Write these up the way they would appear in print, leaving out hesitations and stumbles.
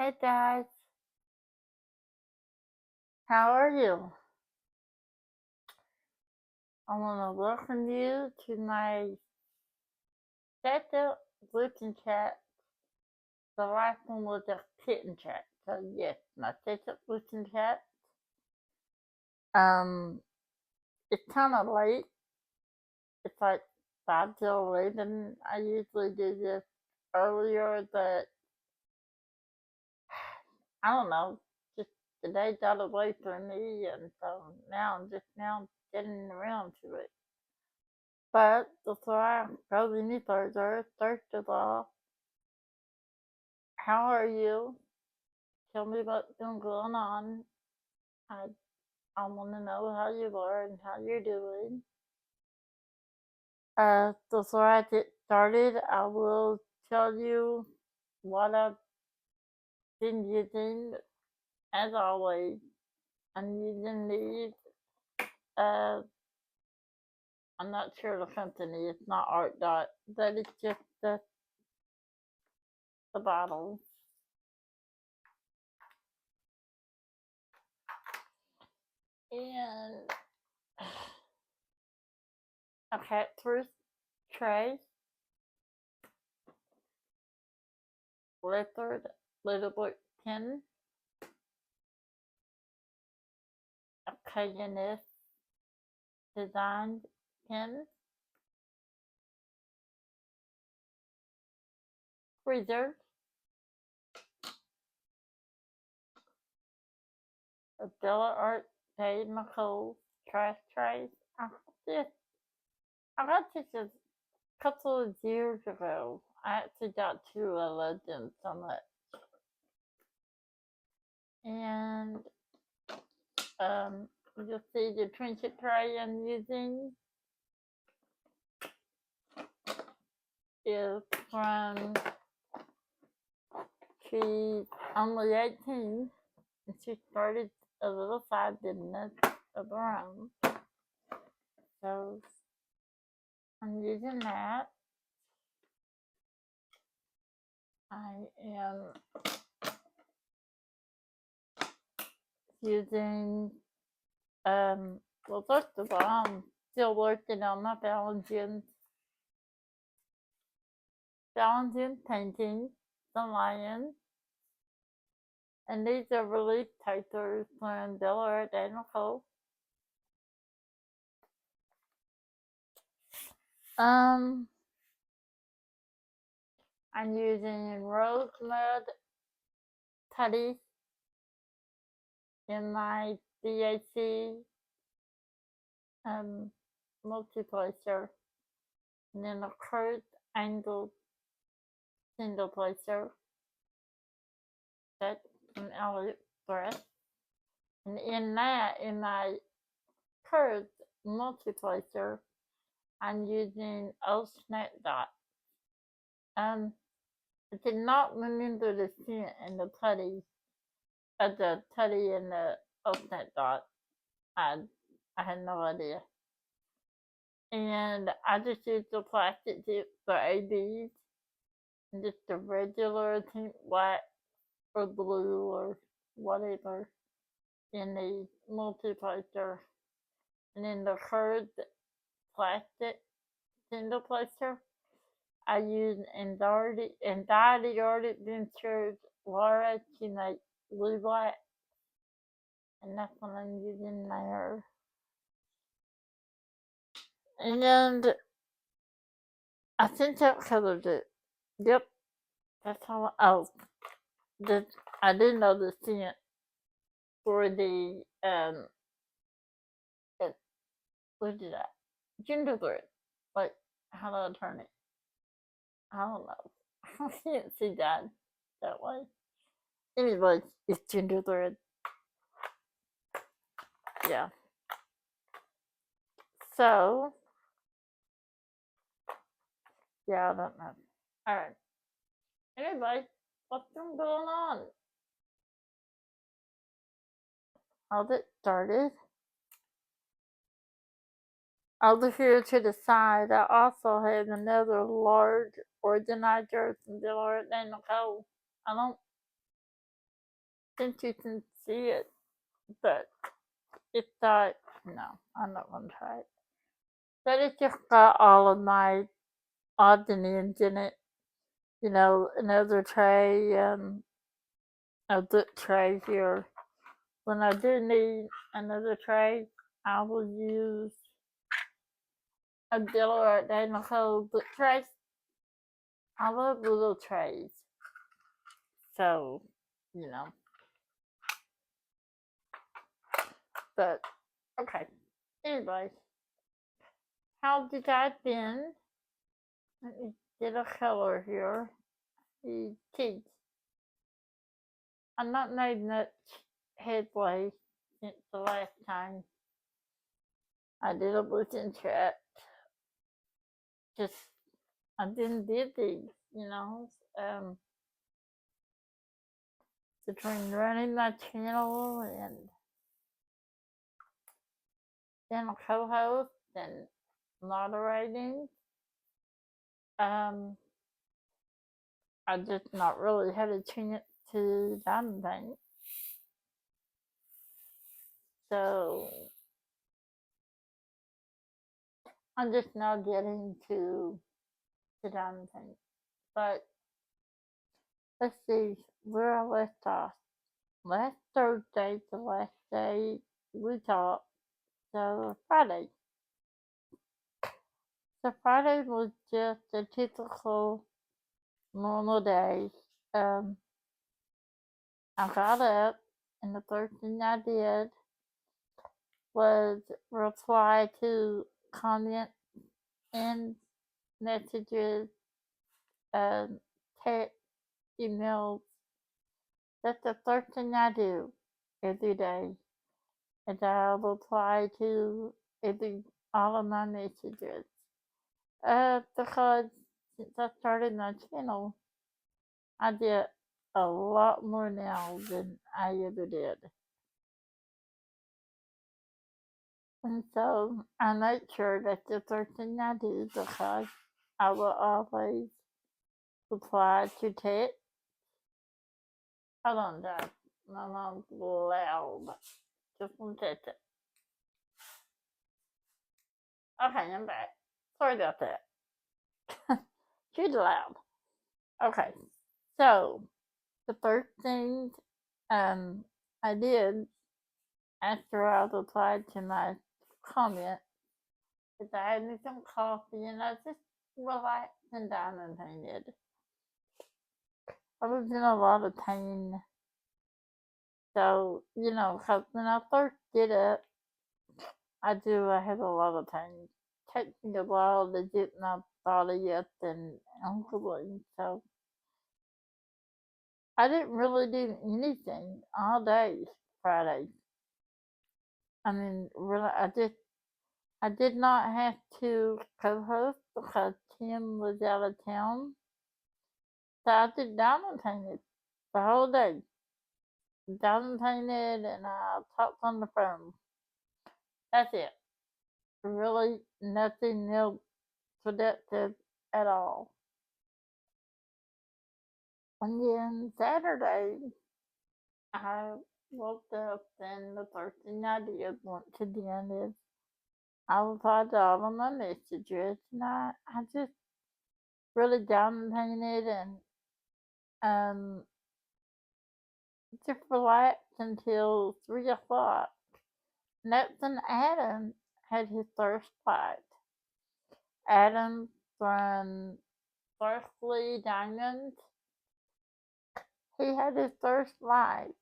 Hey guys, how are you? I want to welcome you to my second gluten chat. The last one was a kitten chat. So yes, my second gluten chat. Um, it's kind of late. It's like 5 till 11. I usually do this earlier, but I don't know. Just the day got away from me, and so now I'm just now getting around to it. But before I go any further, first of all, how are you? Tell me what's been going on. I I want to know how you are and how you're doing. Before I get started, I will tell you what I've been using. As always, I'm using these. Uh, I'm not sure the company. It's not Art Dot, but it's just the bottle. And a cat proof tray, lettered little book pen, a K&S designed pen, freezer, a Bella Art Dave McCall trash tray. I got this. I got this a couple of years ago. I actually got two. I love them so much. And you'll see the trinket tray I'm using is from she's only 18 and she started a little side business of her own. So I'm using that. I am using well, first of all, I'm still working on my Valentine painting, the lion. And these are relief papers from Bella Daniel Cole. I'm using rose mud putty in my BAC multi-placer, and then a curved angled single placer set from AliExpress. And in that, in my curved multi-placer, I'm using old snap dot. I did not remember the scent in the putty, the putty and the old snap dot. I, I had no idea. And I just used the plastic tip for ABs and just a regular pink, white, or blue or whatever in the multi-placer. And then the curved plastic single placer, I use Anxiety Art Adventures Laura to make blue black, and that's what I'm using there. And I think that covers it. Yep, that's how. I didn't know the scent for the it, what is that? Gingerbread. Like, how do I turn it? I don't know. I can't see that way. Anyway, it's gingerbread. Yeah. So, yeah, I don't know. Alright. Anyway, what's been going on? How's it started? Over here to the side, I also have another large organizer from Dillard and Nicole. I don't since you can see it, but it's not, no, I'm not gonna try it. But it just got all of my odds and ends in it. You know, another tray, a book tray here. When I do need another tray, I will use a Diller at Dana Cole book trays. I love little trays. So, you know. But, okay. Anyway, how did I been? Let me get a color here. The teeth. I've not made much headway since the last time I did a listen chat. Just, I've been busy, you know, between running my channel and being a co-host and moderating. I just not really had a chance to do anything. So I'm just now getting to sit down and think. But let's see where I left off. Last Thursday, the last day we talked, so Friday. So Friday was just a typical normal day. Um, I got up, and the first thing I did was reply to comments and messages, text, emails. That's the first thing I do every day. And I'll reply to all of my messages. Because since I started my channel, I did a lot more now than I ever did. And so I make sure that's the first thing I do because I will always reply to text. Hold on, guys. My mom's loud. Just one second. Okay, I'm back. Sorry about that. She's loud. Okay, so the first thing I did after I replied to my comment is I had me some coffee and I just relaxed and down and painted. I was in a lot of pain. So, you know, because when I first did it, I had a lot of pain. It took me a while to get my body up and ankle, so I didn't really do anything all day Friday. I mean, really, I did not have to co-host because Tim was out of town. So I did diamond painted the whole day. Diamond painted and I talked on the phone. That's it. Really nothing else productive at all. And then Saturday, I woke up and the first thing I did once again is I replied to all of my messages and I just really diamond painted and um just relaxed until 3 o'clock. And that's when Adam had his first fight. Adam from Firstly Diamonds, he had his first fight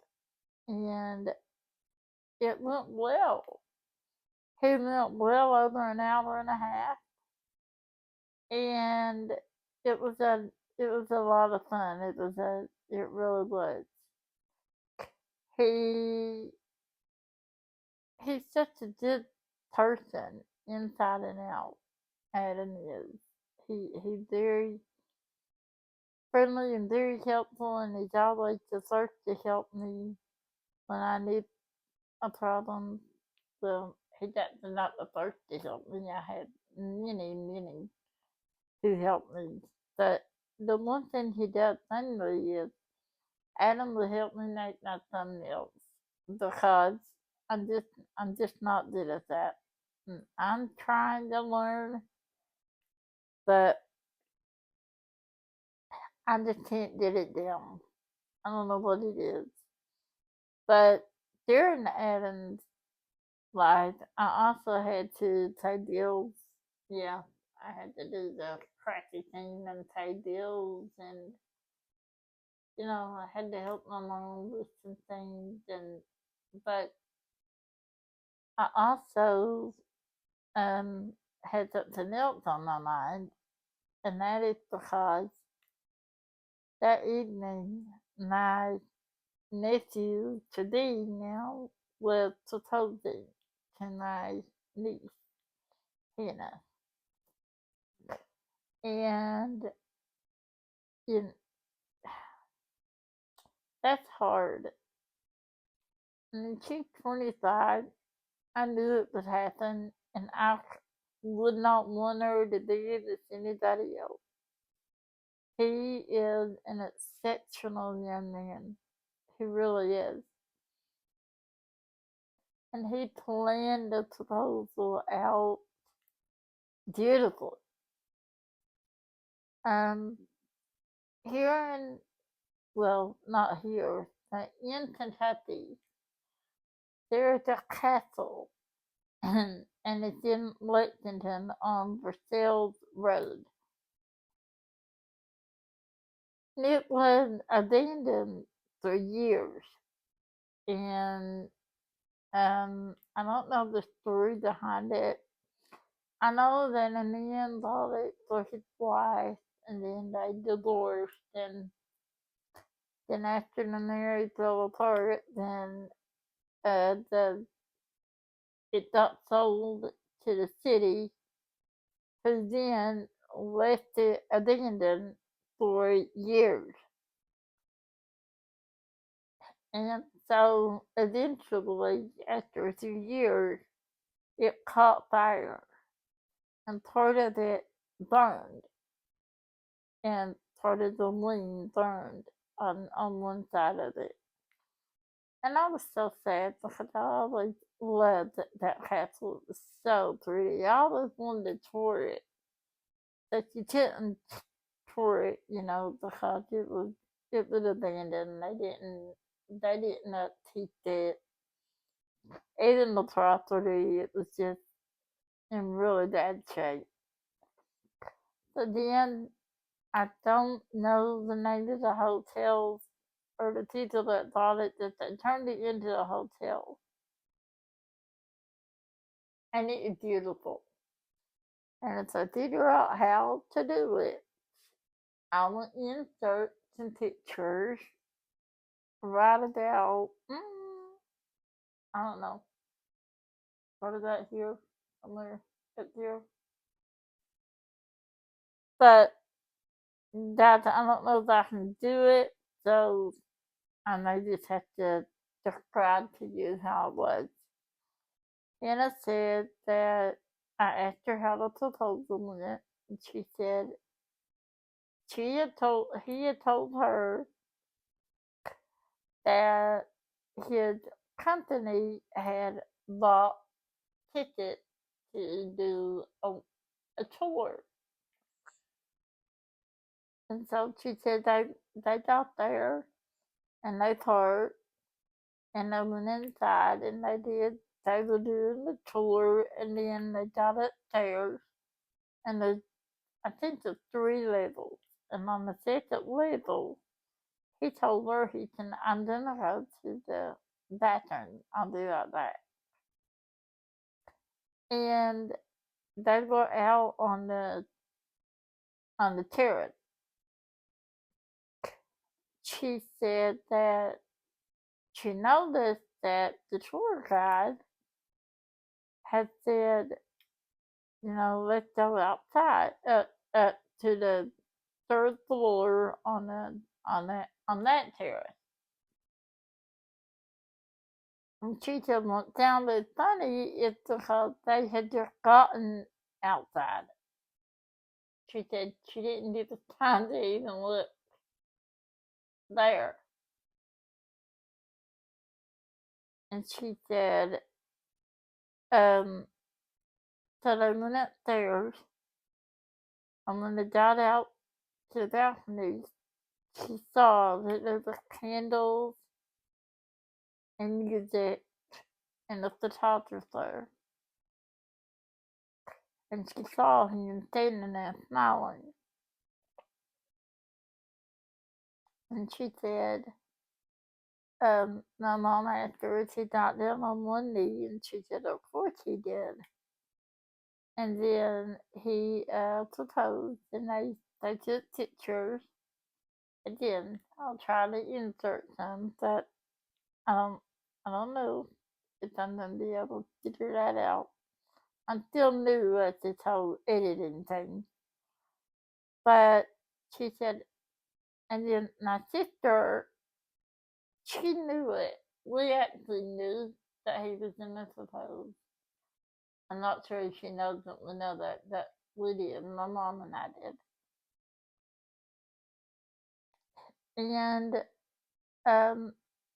and it went well. He went well over an hour and a half and it was a lot of fun. It really was. He he's such a good person inside and out. Adam is. He's very friendly and very helpful, and he's always the first to help me when I need a problem. Well, he's actually not the first to help me. I had many who helped me. But the one thing he does mainly is Adam will help me make my thumbnails because I'm just not good at that. I'm trying to learn, but I just can't get it down. I don't know what it is. But during Adam's life, I also had to pay bills. Yeah, I had to do the practicing and pay bills, and I had to help my mom with some things, and but I also had something else on my mind, and that is because that evening my nephew today now was proposing to my niece Hannah, and you know, that's hard. And she's 25. I knew it would happen, and I would not want her to do it as anybody else. He is an exceptional young man. He really is. And he planned the proposal out beautifully. Um, here in, well, not here, but in Kentucky, there's a castle, and it's in Lexington on Versailles Road. It was abandoned for years, and I don't know the story behind it. I know that a man bought it for his wife, and then they divorced, and then after the marriage fell apart, then the it got sold to the city, who then left it abandoned for years. And so eventually, after a few years, it caught fire, and part of it burned, and part of the wing burned on one side of it. And I was so sad because I always loved that castle. It was so pretty. I always wanted to tour it, but you couldn't tour it, because it was abandoned. They didn't upkeep it. Even the property, it was just in really bad shape. So then I don't know the name of the hotels or the people that bought it, that they turned it into a hotel. And it is beautiful. And if I figure out how to do it, I will insert some pictures right about, I don't know, what is that here? Somewhere up here. But that, I don't know if I can do it, so I may just have to describe to you how it was. Anna said that I asked her how the proposal went, and she said he had told her that his company had bought tickets to do a tour. And so she said they got there, and they parked, and they went inside, and they were doing the tour, and then they got upstairs, and I think there's 3 levels. And on the second level, he told her I'm gonna go to the bathroom. I'll be right back. And they were out on the terrace. She said that she noticed that the tour guide had said, let's go outside, up to the third floor on that terrace. And she said what sounded funny is because they had just gotten outside. She said she didn't get the time to even look there. and she said, um, so they went upstairs, and when they got out to the balcony, she saw that there were candles and music, and the photographer there. And she saw him standing there smiling. And she said, my mom asked her if he got down on one knee, and she said, of course he did. And then he proposed, and they took pictures. Again, I'll try to insert some, but I don't, I don't know if I'm gonna be able to figure that out. I'm still new at this whole editing thing. But she said, and then my sister, she knew it. We actually knew that he was in the propose. I'm not sure if she knows that we know that we did. My mom and I did. And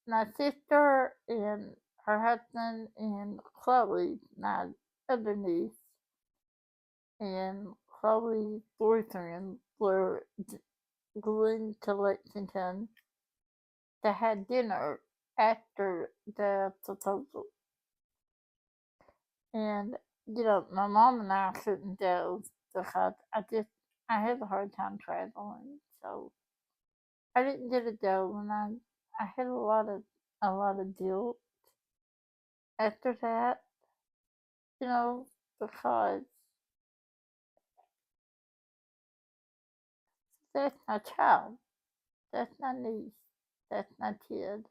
my sister and her husband and Chloe, my other niece, and Chloe's boyfriend were going to Lexington to have dinner after the proposal. And, my mom and I couldn't go because I have a hard time traveling. So I didn't get to go, and I had a lot of guilt after that, you know, because that's my child, that's my niece, that's my kid.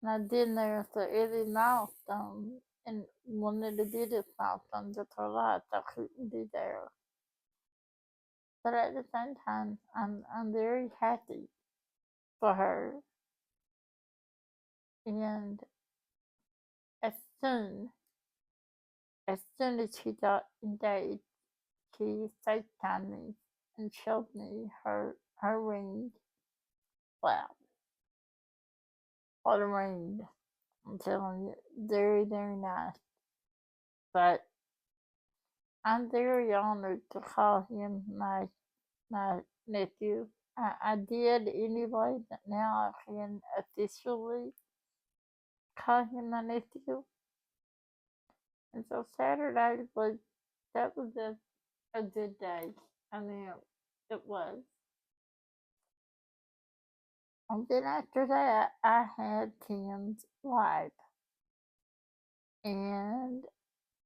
And I've been there for every milestone, and one of the biggest milestones of her life, I couldn't be there. But at the same time, I'm very happy for her. And as soon as soon as she got engaged, she FaceTimed me and showed me her ring. Wow, what a ring! I'm telling you, very very nice. But I'm very honored to call him my nephew. I did anyway, but now I can officially call him my nephew. And so Saturday was that was a good day. I mean, it was. And then after that, I had Tim's wife, and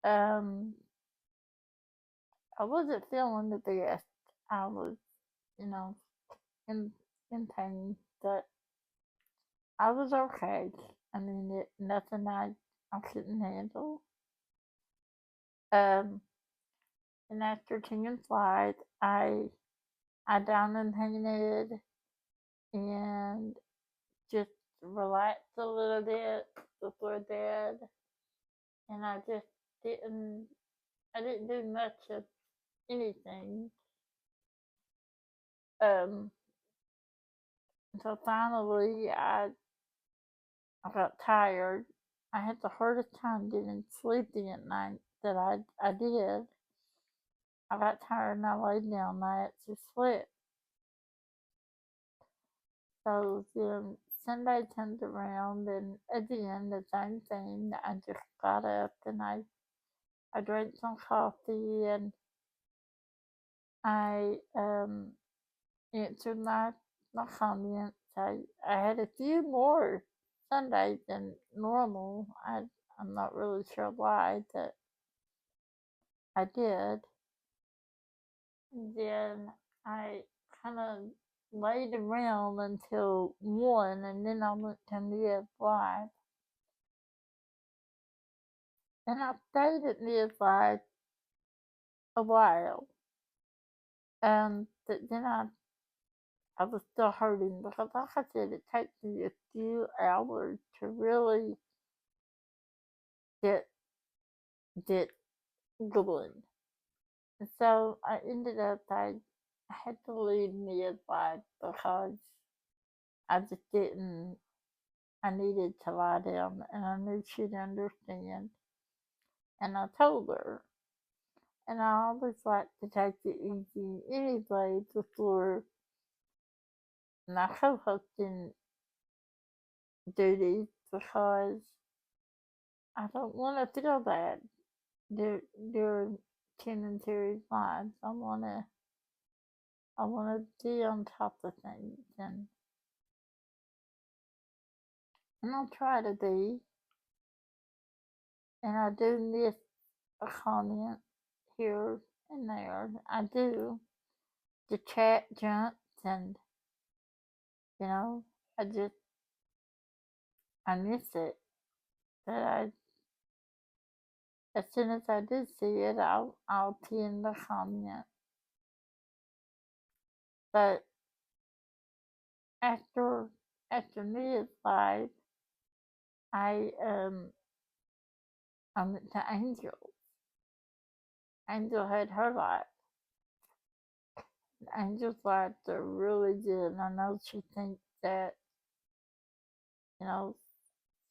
um, I wasn't feeling the best. I was, you know, in in pain, but I was okay. I mean, nothing I couldn't handle. Um, and after Tim's flight, I down and painted and just relaxed a little bit before bed, and didn't I didn't do much of anything. Um, so finally, I got tired. I had the hardest time getting sleepy at night that I did. I got tired and I laid down and I actually slept. So then Sunday comes around and again the same thing. I just got up and I drank some coffee and I answered my comments. I had a few more Sundays than normal. I'm not really sure why that I did. And then I kind of laid around until 1, and then I went to midwife. And I stayed at midwife a while. But then I was still hurting because, like I said, it takes me a few hours to really get get going. And so I ended up I had to leave midwife because I just didn't I needed to lie down, and I knew she'd understand. And I told her. And I always like to take it easy anyway before my co-hosting duties because I don't want to feel bad during Ken and Terry's lives. I wanna be on top of things, and I'll try to be. And I do miss a comment here and there. I do. The chat jumps, and you know, I just I miss it. But as soon as I do see it, I'll pin the comment. But after Mia's live, I went to Angel. Angel had her live. Angel's lives are really good, and I know she thinks that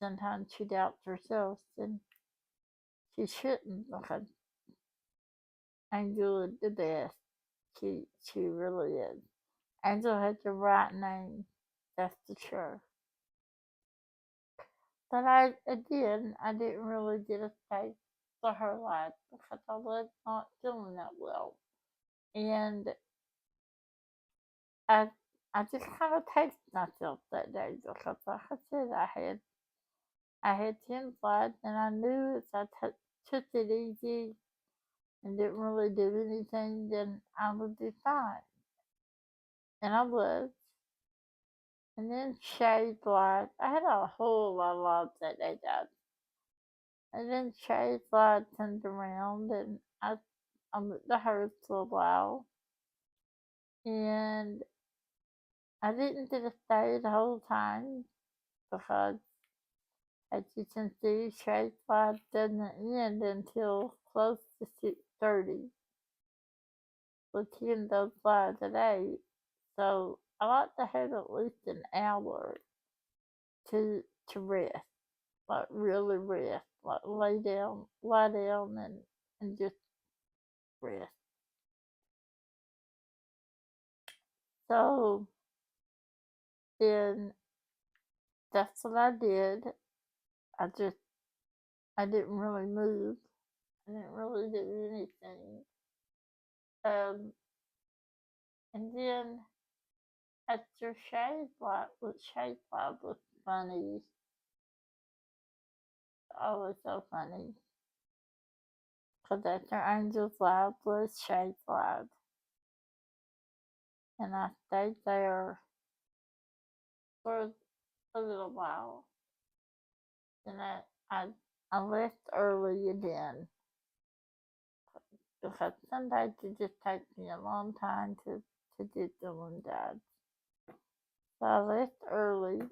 sometimes she doubts herself, and she shouldn't because Angel is the best. She really is. Angel has the right name, that's for sure. But I didn't really get a taste for her life because I was not feeling that well. And I I just kind of tasted myself that day because like I said, I had 10 slides and I knew if I took it easy and didn't really do anything, then I would be fine. And I was. And then Shay's life, I had a whole lot of lives that day, guys. And then Shay's life turned around and I went to hers for a while. And I didn't get to stay the whole time because, as you can see, Shay's life doesn't end until close to 6:30. We tend those lives at 8. So I like to have at least an hour to rest, like really rest, like lie down and just rest. So then that's what I did. I just I didn't really move. I didn't really do anything. Um, and then after Shay's life was funny. Oh, it was so funny. Because after Angel's life was Shay's life. And I stayed there for a little while. And I left early again because some days it just takes me a long time to get doing that. So I left early,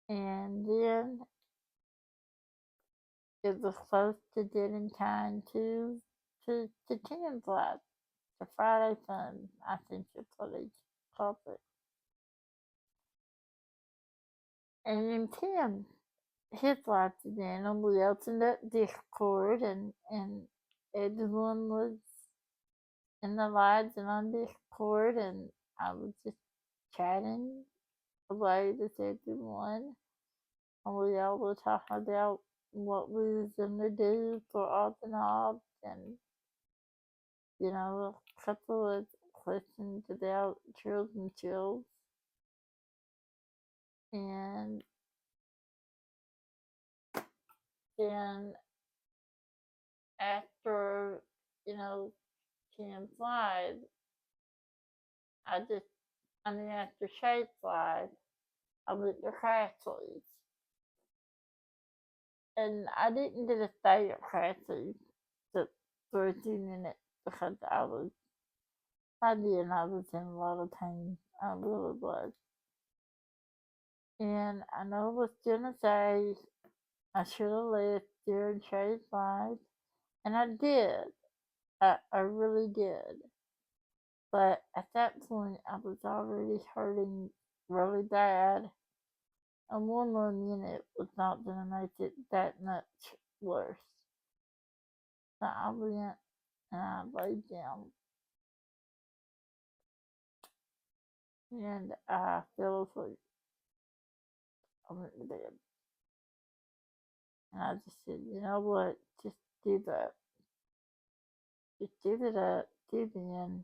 and then it was close to getting time to Tim's life, the Friday Fun, I think that's what they called it. And then Tim, his life again, and we opened up Discord, and everyone was in the lives and on Discord, and I was just chatting away with everyone, and we all were talking about what we was gonna do for all the knobs, and a couple of questions about Trills and Chills, and then after Tim's live, after Shay's live, I went to Crashly's. And I didn't get to stay at Crashly's for a few minutes because I was in a lot of pain. I really was. And I know I was gonna say I should have left during Shay's live, and I did. I really did. But at that point, I was already hurting really bad. and one more minute was not going to make it that much worse. So I went and I laid down and I fell asleep. I went to bed. And I just said, you know what? Just give up. Just give it up. Give in.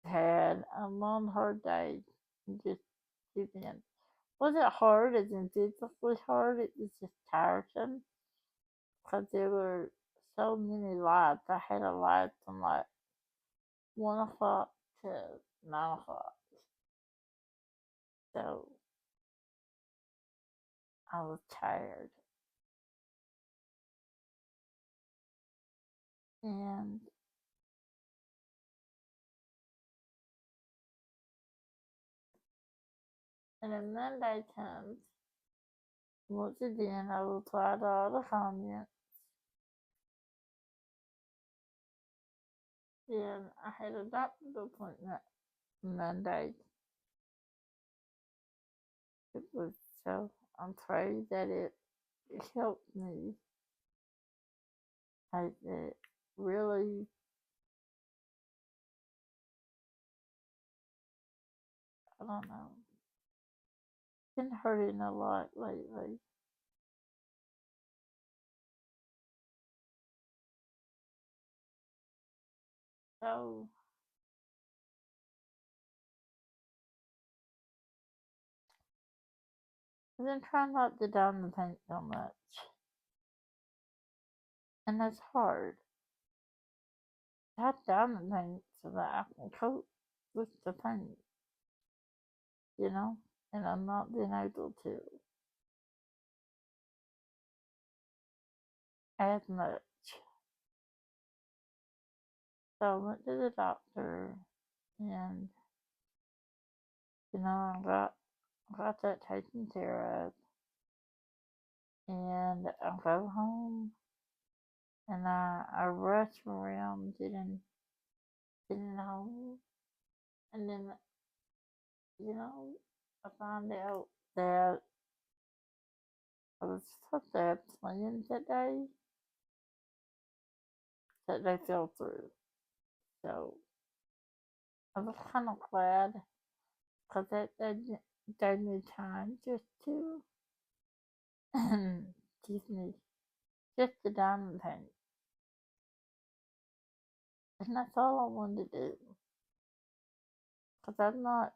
Had a long, hard day. And just give in. Was it hard as in physically hard? It was just tiresome. Because there were so many lights. I had a light from like 1 o'clock to 9 o'clock. So I was tired. And then Monday comes. Once again, I replied to all the comments. Then I had a doctor's appointment Monday. It was so I'm praying that it helped me. It really, I don't know, been hurting a lot lately. So I've been trying not to down the paint so much. And that's hard. I have to down the paint so that I can cope with the pain, you know? And I'm not being able to as much. So I went to the doctor and, I got that taken care of. And I go home and I rush around getting home. And then, I found out that I was supposed to have plans that day that they fell through. So I was kind of glad because that gave me time just to, excuse me, just to diamond paint. And that's all I wanted to do. Because I'm not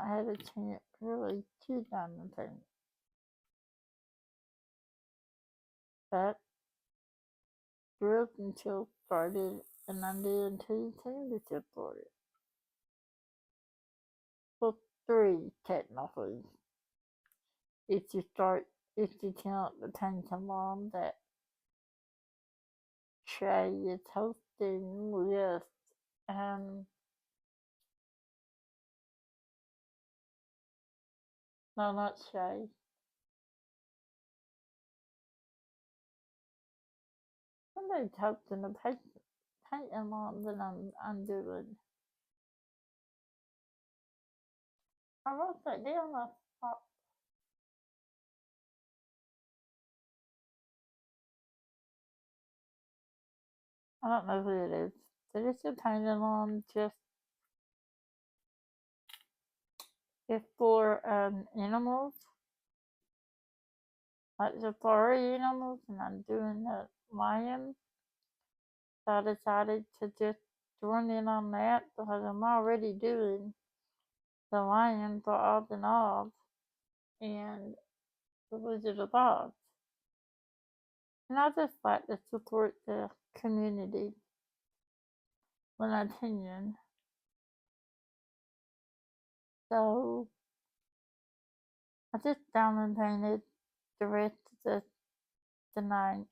had a chance really to diamond paint. But Grilled until started and ended until you championship for it. Well, three technically. If you count the Tantalon that Shay is hosting with, um, no, not Shay. Somebody's hosting a Tantalon that I'm doing. I wrote that down. I don't know who it is. But it's a Tantalon it's for animals, like safari animals, and I'm doing the lion. So I decided to just join in on that because I'm already doing the lion for Oz and Oz and the Wizard of Oz. And I just like to support the community when I can. So I just down and painted the rest of the night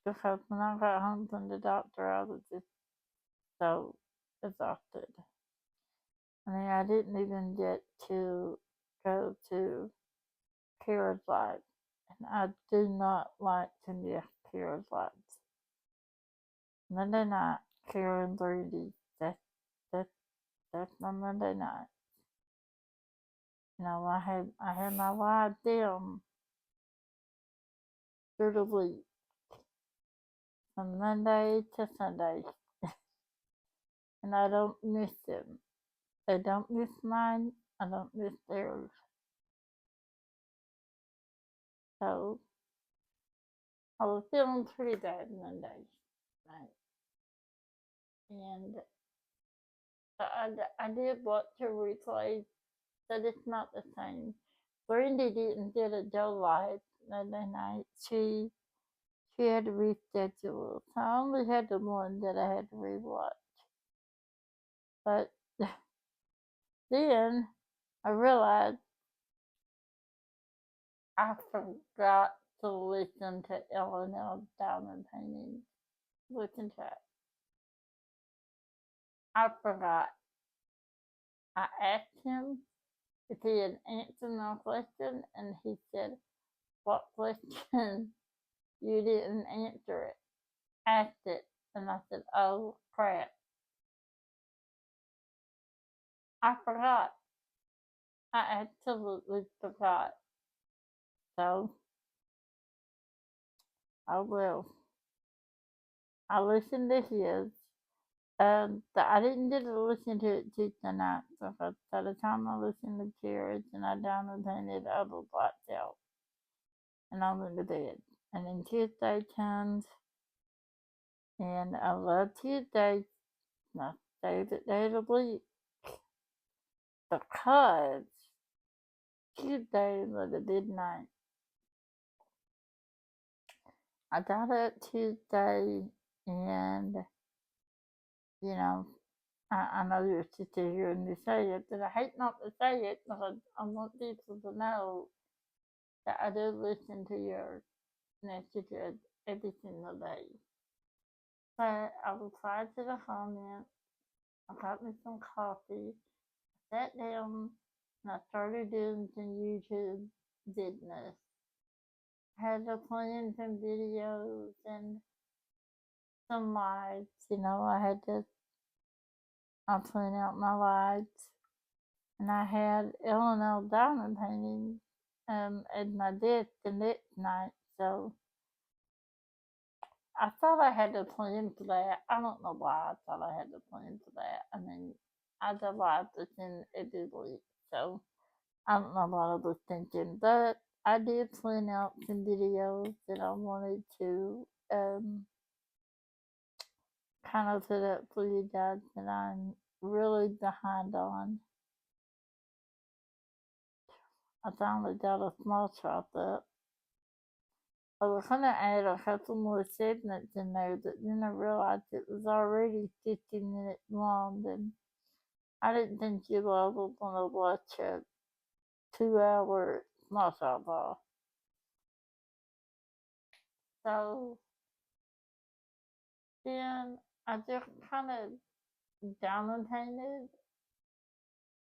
because when I got home from the doctor, I was just so exhausted. I mean, I didn't even get to go to Kira's Live, and I do not like to miss Kira's Lives. Monday night, Kira and 3D. That's my Monday night. I had my life down through the week from Monday to Sunday, and I don't miss them. They don't miss mine. I don't miss theirs. So I was feeling pretty bad Monday night, and I did watch a replay, but it's not the same. Brandy did a Joe Live Monday night. She had to reschedule, so I only had the one that I had to rewatch. But then I realized I forgot to listen to L&L Diamond Painting. Listen to it. I forgot. I asked him if he had answered my question, and he said, "What question?" You didn't answer it. Asked it, and I said, "Oh crap, I forgot. I absolutely forgot." So, I will. I listened to his. I didn't get to listen to it Tuesday night, so by the time I listened to Carriage and I downloaded it, I was blacked out, and I went to bed. And then Tuesday comes, and I love Tuesday, my favorite day of the week, because Tuesday was a good night. I got up Tuesday, and you know, I know you're sitting here and you say it, but I hate not to say it because I want people to know that I do listen to your messages every single day. But I replied to the comment, I got me some coffee, I sat down, and I started doing some YouTube business. I had to plan some videos and some lives, I plan out my lives. And I had L&L Diamond Painting at my desk the next night, so I thought I had to plan for that. I don't know why I thought I had to plan for that. I mean, I do live within every week, so I don't know what I was thinking, but I did plan out some videos that I wanted to kind of put up for you guys that I'm really behind on. I finally got a small shop up. I was gonna add a couple more segments in there, but then I realized it was already 15 minutes long, and I didn't think you all would want to watch a 2 hour small shop ball. So then I just kind of downloaded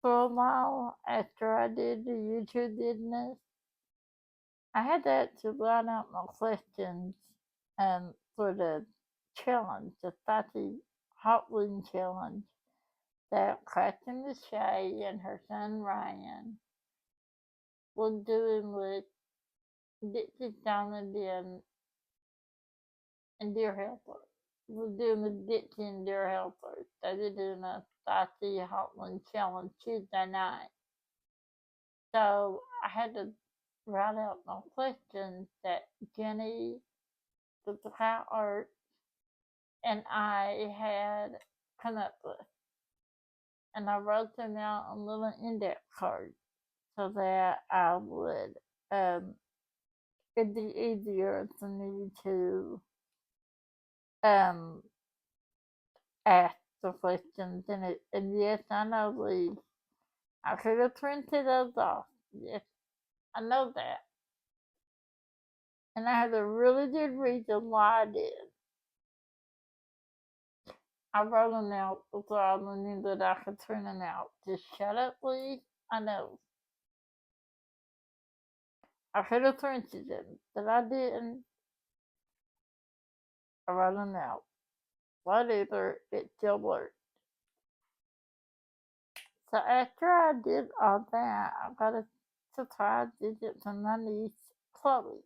for a while after I did the YouTube business. I had to write out my questions for the challenge, the Fati Hot Wing Challenge that Kristen Deshay and her son Ryan were doing with Dixie Diamond and Deer Helper. We're doing with Dixie and Deer Helper. They were doing a Spicy Hot Wing Challenge Tuesday night. So I had to write out my questions that Jenny, the Cat Art, and I had come up with. And I wrote them out on little index cards so that I would, it'd be easier for me to ask the questions in it. And yes, I know Lee, I could have printed those off. Yes, I know that. And I had a really good reason why I did. I wrote them out before I knew that I could print them out. Just shut up, Lee. I know. I could have printed them, but I didn't. I wrote them out. Whatever, it still worked. So after I did all that, I got to try digits on my niece, Chloe.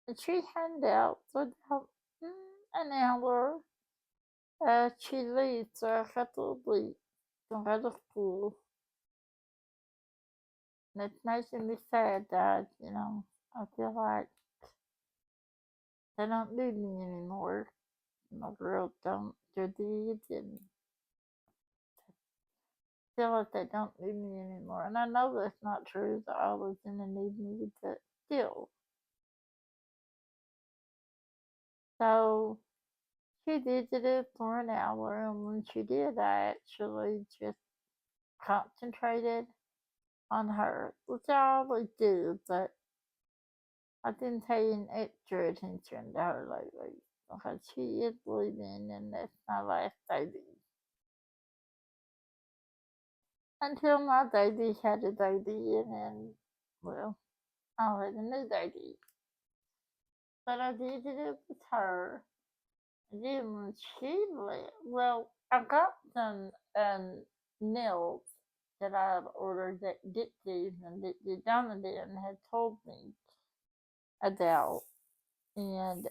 And she handed out for about an hour. She leaves for a couple of weeks to go to school. And it's making me sad that, I feel like they don't need me anymore. My girls don't do these and feel like they don't need me anymore. And I know that's not true. They're always gonna need me, but still. So she visited for an hour, and when she did, I actually just concentrated on her, which I always do, but I've been paying extra attention to her lately because she is leaving, and that's my last baby. Until my baby had a baby, and then, well, I had a new baby. But I did it with her. And then when she left, well, I got some nails that I had ordered that Dixie and Dixie Donovan had told me about. And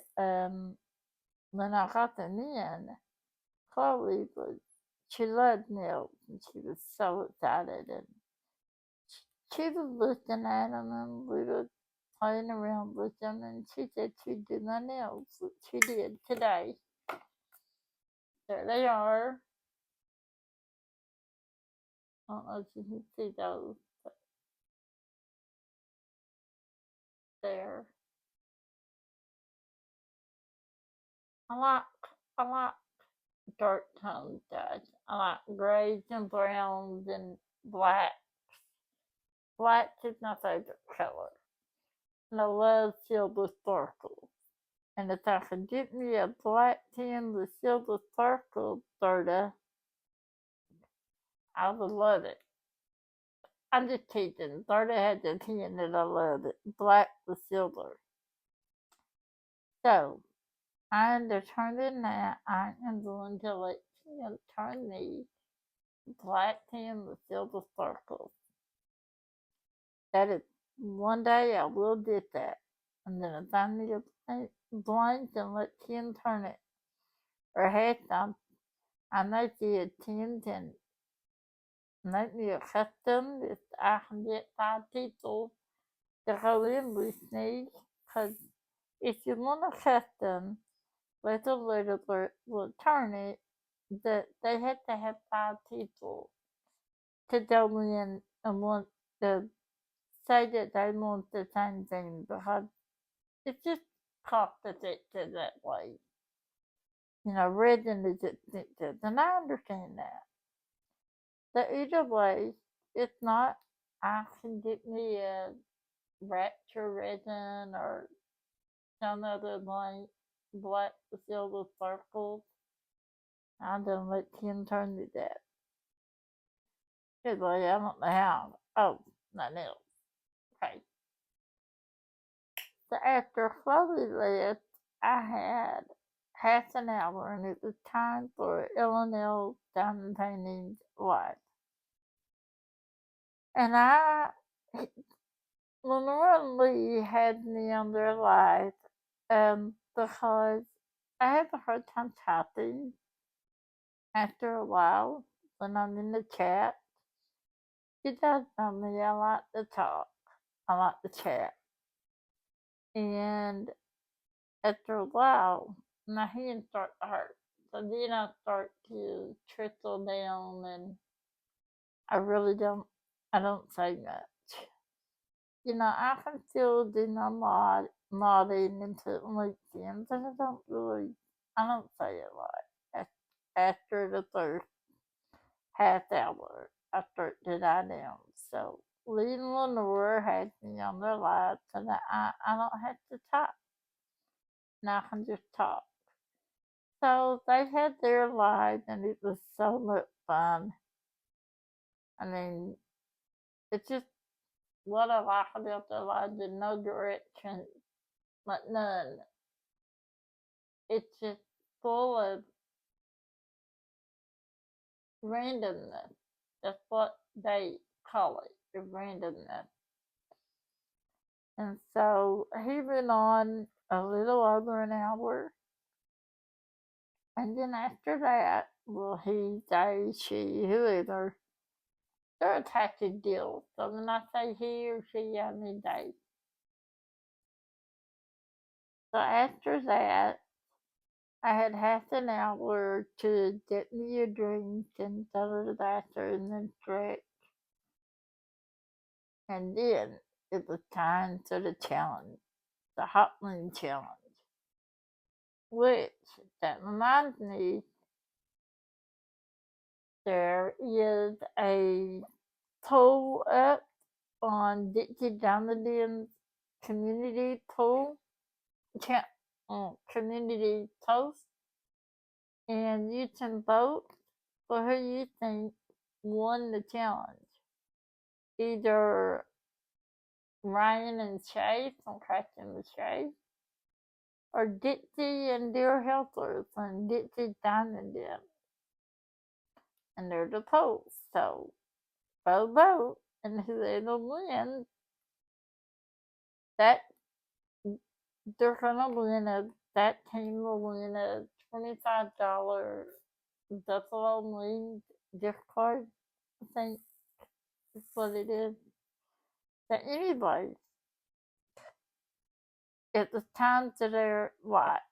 when I got them in, Chloe she loved nails and she was so excited. And she was looking at them and we were playing around with them. And she said she'd do my nails, which she did today. There they are. I don't know if you can see those, but there. I like dark tones, guys. I like grays and browns and blacks. Black is my favorite color. And I love silver sparkles. And if I could get me a black tin with silver sparkles, Berta, I would love it. I'm just teasing. Berta has a tin and I love it. Black with silver. So, I'm determined that I am going to let Tim turn the black tin with silver sparkles. That is one day I will do that. And then if I need a blank, then let Tim turn it. Or have some. I may see a Tim and make me a custom if I can get 5 people to go in with me. Because if you want a custom, with a little will turn it, that they have to have 5 people to go in and want to say that they want the same thing because it's just cost effective that way. Resin is expensive, and I understand that. But either way, if not, I can get me a Rapture resin or some other black silver sparkles. I don't let Kim turn to that. Anyway, I don't know how. Oh, my nails. Okay. So after Chloe left, I had half an hour and it was time for Illinois diamond painting live. And Lenora Lee had me on their live because I have a hard time typing after a while when I'm in the chat. You guys know me, I like to talk. I like to chat. And after a while, my hands start to hurt. So then I start to trickle down and I don't say much. I can still do my modding and putting links in, but I don't say it like after the first half hour, I start to die down. So Lee and Lenore had me on their live so that I don't have to talk. And I can just talk. So they had their live and it was so much fun. I mean, it's just what I like about their live, there's no direction, like none. It's just full of randomness. That's what they call it, the randomness. And so he went on a little over an hour. And then after that, well, he, they, she, whoever, they're attached deals. So when I say he or she, I mean they. So after that, I had half an hour to get me a drink and go to the bathroom and stretch. And then it was time for the challenge, the hot wing challenge. Which, that reminds me, there is a poll up on Dixie Donadan's community poll, community post, and you can vote for who you think won the challenge. Either Ryan and Shay from Crafting with Shay, or Dixie and Dear Helpers from Dixie Diamond Den. And they're the polls. So vote, and whoever wins, that they're gonna win that team will win a $25 Buffalo Wings gift card. I think is what it is. That anybody, it was time to their lot,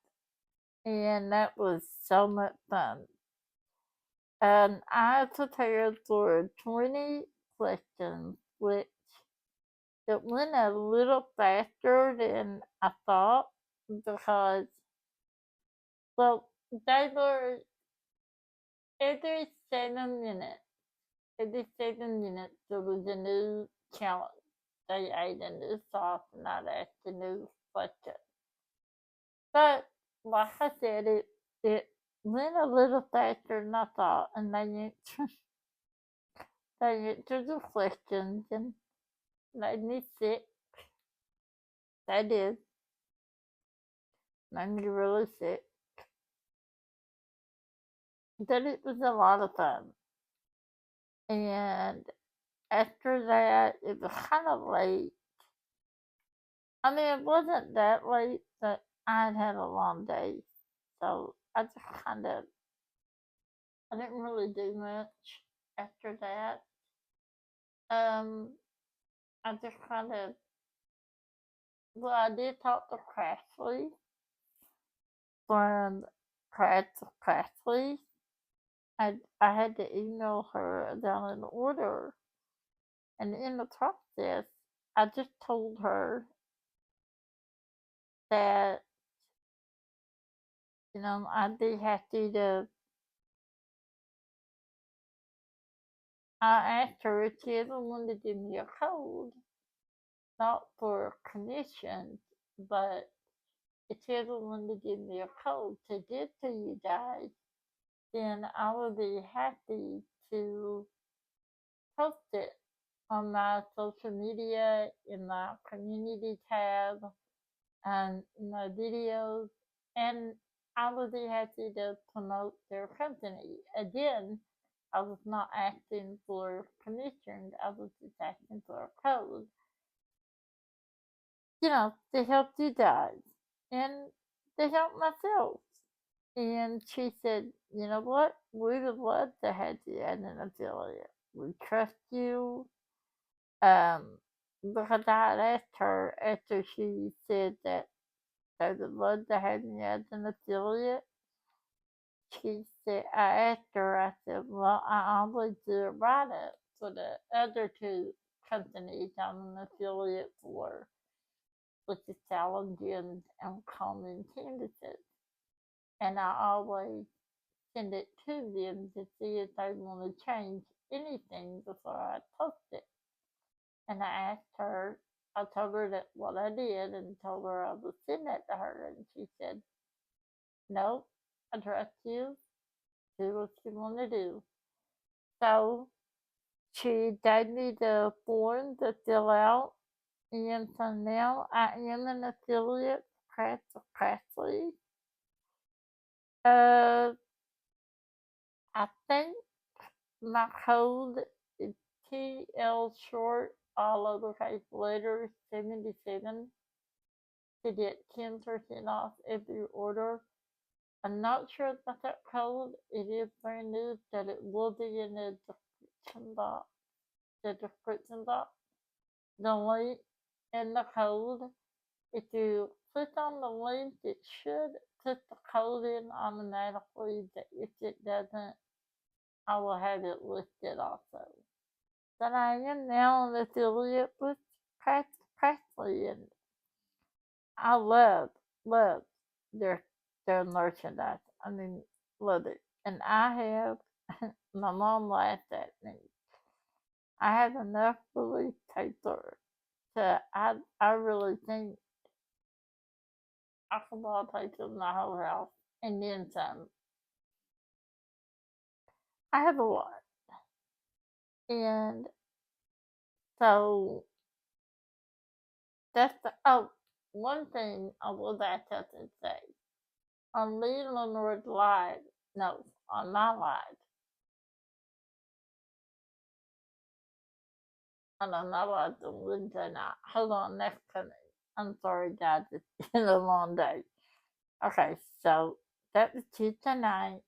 and that was so much fun. And I prepared for 20 questions, which it went a little faster than I thought because, well, they were every 7 minutes. Every 7 minutes there was a new challenge. They ate a new sauce and I'd ask a new question. But like I said, it went a little faster than I thought, and they answered the questions and made me sick. They did. Made me really sick. But it was a lot of fun. And after that, it was kind of late. I mean, it wasn't that late, but I'd had a long day. So I just I didn't really do much after that. Um, I just well, I did talk to Craftsly from Craftsly. I had to email her down an order, and in the process, I just told her that I'd be happy to. I asked her if she ever wanted to give me a code, not for commission, but if she ever wanted to give me a code to give to you guys, then I would be happy to post it on my social media, in my community tab, and my videos, and I would be happy to promote their company. Again, I was not asking for commission, I was just asking for a code, to help you guys and to help myself. And she said, you know what? We would love to have you as an affiliate. We trust you. Because I had asked her after she said that they would love to have me as an affiliate. She said, I asked her, I said, well, I always do a write up for the other two companies I'm an affiliate for, which is Challenging and Common Candidates. And I always send it to them to see if they want to change anything before I post it. And I told her that what I did and told her I would send that to her. And she said, nope, I trust you. Do what you want to do. So she gave me the form to fill out. And so now I am an affiliate of Craftsly. I think my code TL short, all lowercase letters, 77 to get 10% off every order. I'm not sure about that code. It is brand new, but it will be in the description box. The description box. The link and the code. If you click on the link, it should put the code in automatically. But if it doesn't, I will have it listed also. But I am now an affiliate with Practically, and I love their merchandise. I mean, love it. And I have my mom laughed at me. I have enough relief paper to I really think I could buy paper in my whole house and then some. I have a lot. And so that's one thing I will back up and say. On Lee Lenore's live, no, on my live, and on my live on Wednesday night. Hold on, next coming. I'm sorry, guys, it's been a long day. Okay, so that was Tuesday night.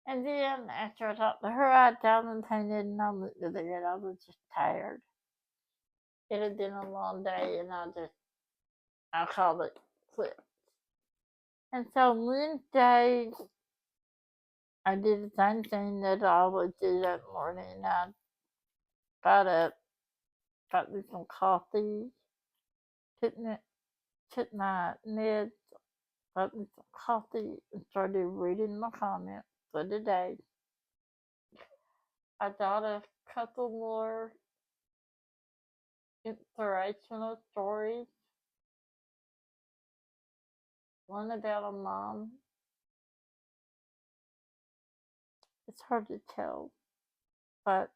And then after I talked to her, I down and painted and I went to bed. I was just tired. It had been a long day and I called it quits. And so Wednesday, I did the same thing that I always do that morning. I got up, got me some coffee, took my meds, got me some coffee, and started reading my comments for the day. I got a couple more inspirational stories. One about a mom. It's hard to tell, but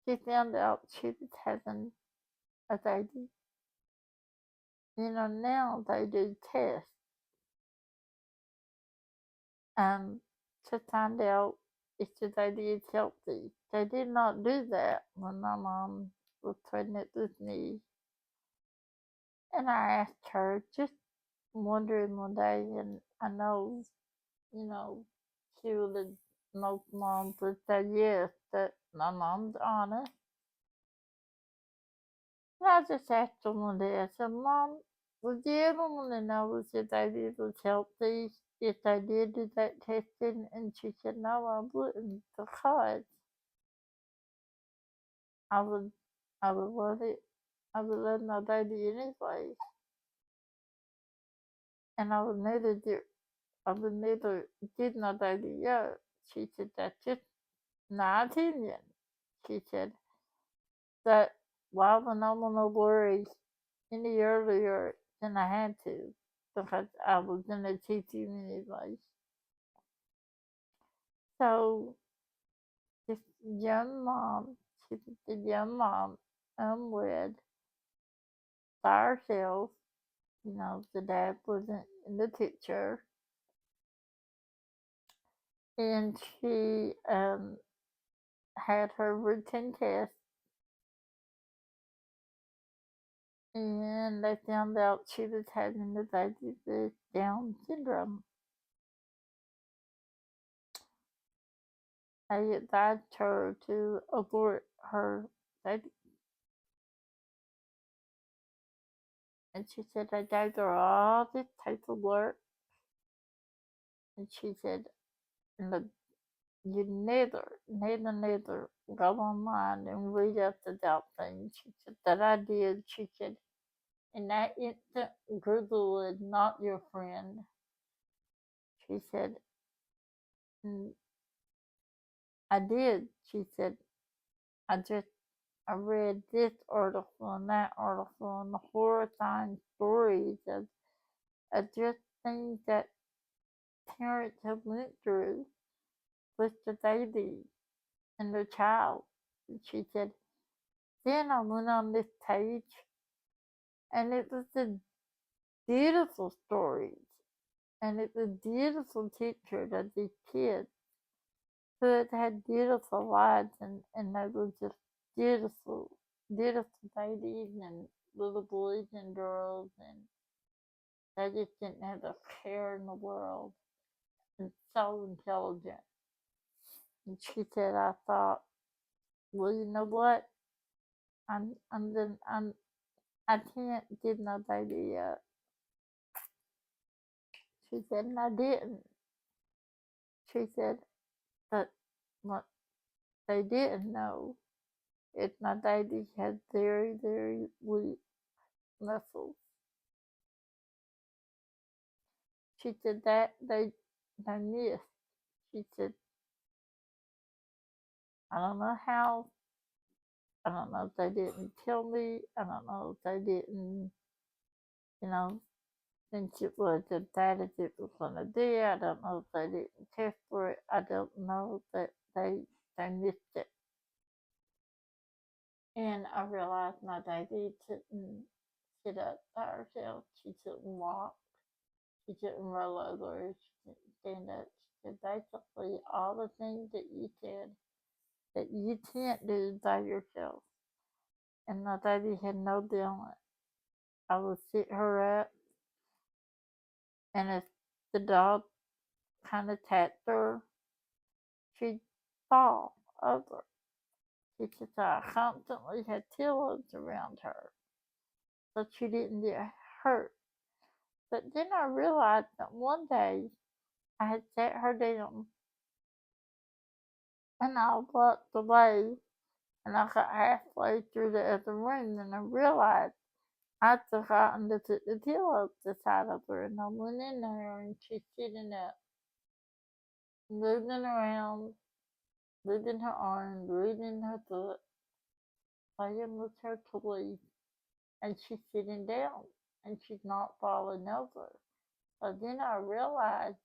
she found out she was having a baby. You know, now they do tests to find out if the baby is healthy. They did not do that when my mom was pregnant with me. And I asked her, just wondering one day, and I know, you know, she would have, most moms would say yes, that my mom's honest. And I just asked her one day, I said, Mom, would you ever want to know if your baby was healthy if they did do that testing? And she said, no, I wouldn't, because I would, I would love it. I would love my baby anyway. And I would never give my baby up. She said, that's just my opinion. She said, that why would I want to worry any earlier than I had to? Because I was in a teaching anyway. So this young mom, she was a young mom, unwed, by herself. You know, the dad wasn't in the picture. And she had her routine test. And they found out she was having the baby with Down syndrome. They advised her to abort her baby. And she said I gave her all this paperwork. And she said, you never go online and read up about things. She said, that I did. She said, in that instant, Google is not your friend. She said, I did. She said, I read this article and that article and the horrifying stories of just things that parents have went through with the baby and the child. And she said, then I went on this page and it was a beautiful stories and it was beautiful pictures of these kids But had beautiful lives, and they were just beautiful, beautiful babies and little boys and girls, and they just didn't have a care in the world, and so intelligent. And she said, I thought, well, you know what? I can't give my baby up. She said, and I didn't. She said, but what they didn't know is my baby had very, very weak muscles. She said that they missed. She said, I don't know how. I don't know if they didn't tell me. I don't know if they didn't, you know, think it was as bad as it was going to be. I don't know if they didn't test for it. I don't know that they missed it. And I realized my baby couldn't sit up by herself. She couldn't walk. She couldn't roll over. She couldn't stand up. She said basically all the things that you said that you can't do by yourself. And my baby had no balance. I would sit her up, and if the dog kind of tapped her, she'd fall over. She said, so I constantly had pillows around her so she didn't get hurt. But then I realized that one day I had set her down and I walked away and I got halfway through the other room and I realized I'd forgotten to put the pillows beside of her, and I went in there and she's sitting up, moving around, moving her arm, moving her foot, playing with her toys, and she's sitting down and she's not falling over. So then I realized,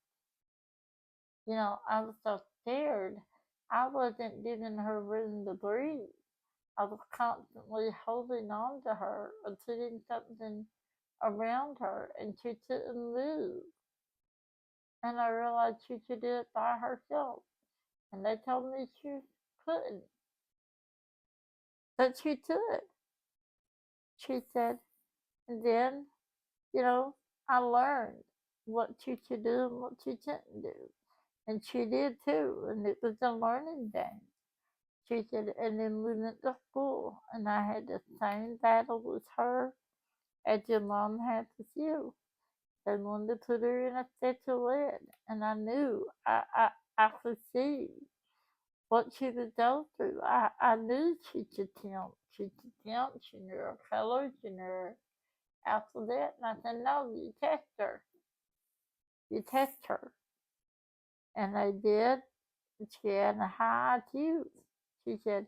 I was so scared. I wasn't giving her room to breathe. I was constantly holding on to her or putting something around her, and she couldn't move. And I realized she could do it by herself. And they told me she couldn't, but she could. She said, and then, you know, I learned what she could do and what she couldn't do. And she did too, and it was a learning thing. She said, and then we went to school, and I had the same battle with her as your mom had with you. They wanted to put her in a special ed, and I knew, I could see what she would go through. I knew she could count. She could count. She knew her colors. She knew her alphabet. And I said, no, you test her. You test her. And I did. She had a high IQ. She said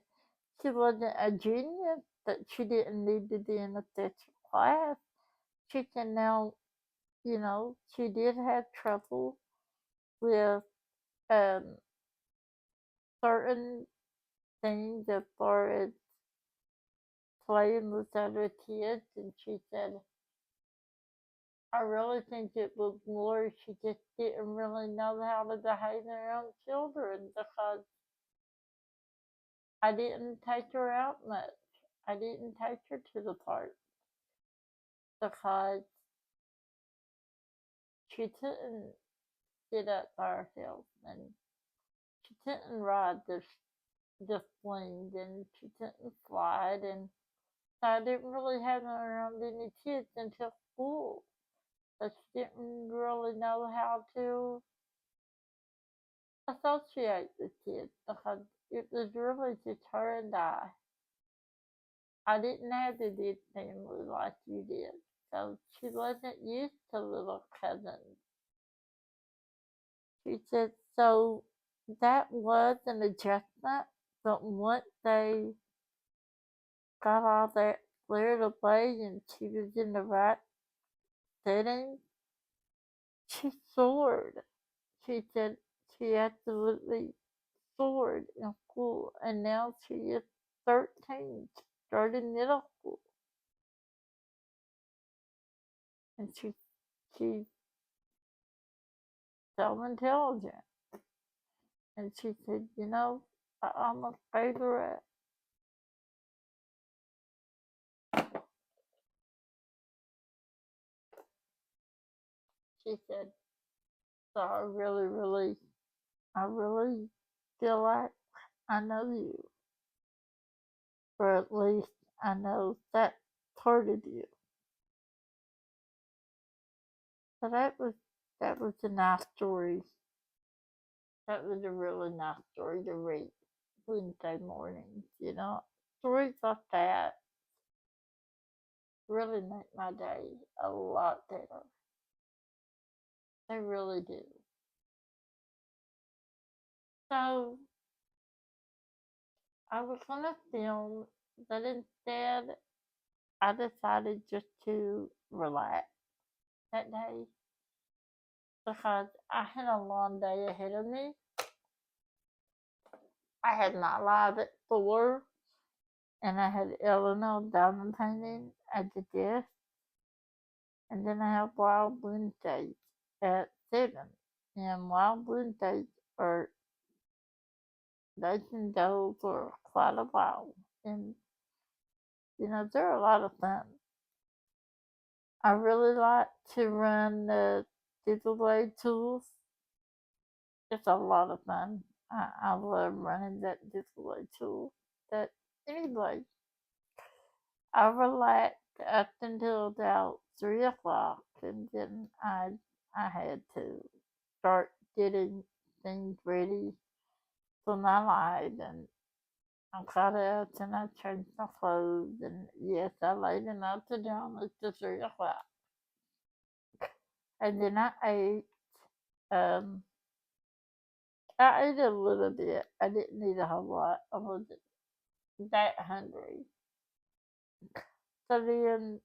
she wasn't a genius, but she didn't need to be in a special class. She can now, she did have trouble with um, certain things as far as playing with other kids, and she said, I really think it was more she just didn't really know how to behave around children because I didn't take her out much. I didn't take her to the park because she couldn't sit up by herself and she couldn't ride the swings and she couldn't slide, and so I didn't really have her around any kids until school. So she didn't really know how to associate with kids because it was really just her and I. I didn't have a big family like you did, so she wasn't used to little cousins. She said, so that was an adjustment, but once they got all that cleared away and she was in the right setting, she soared. She said she absolutely soared in school, and now she is 13, starting middle school, and she's so intelligent. And she said, you know, I almost gave her up. She said, so I really feel like I know you, or at least I know that part of you. So that was a nice story. That was a really nice story to read Wednesday mornings. You know, stories like that really make my day a lot better. They really do. So I was gonna film, but instead I decided just to relax that day because I had a long day ahead of me. I had my live at 4, and I had Eleanor diamond painting at the desk, and then I have Wild Wednesdays at 7. And Wild Wednesdays are, they can go for quite a while, and you know, they're a lot of fun. I really like to run the giveaway tools. It's a lot of fun. I love running that giveaway tool. But anyway, I relaxed up until about 3 o'clock, and then I had to start getting things ready for my life, and I got up and I changed my clothes, and yes, I laid in my pajamas to 3 o'clock, and then Um, I ate a little bit. I didn't eat a whole lot. I wasn't that hungry. So then,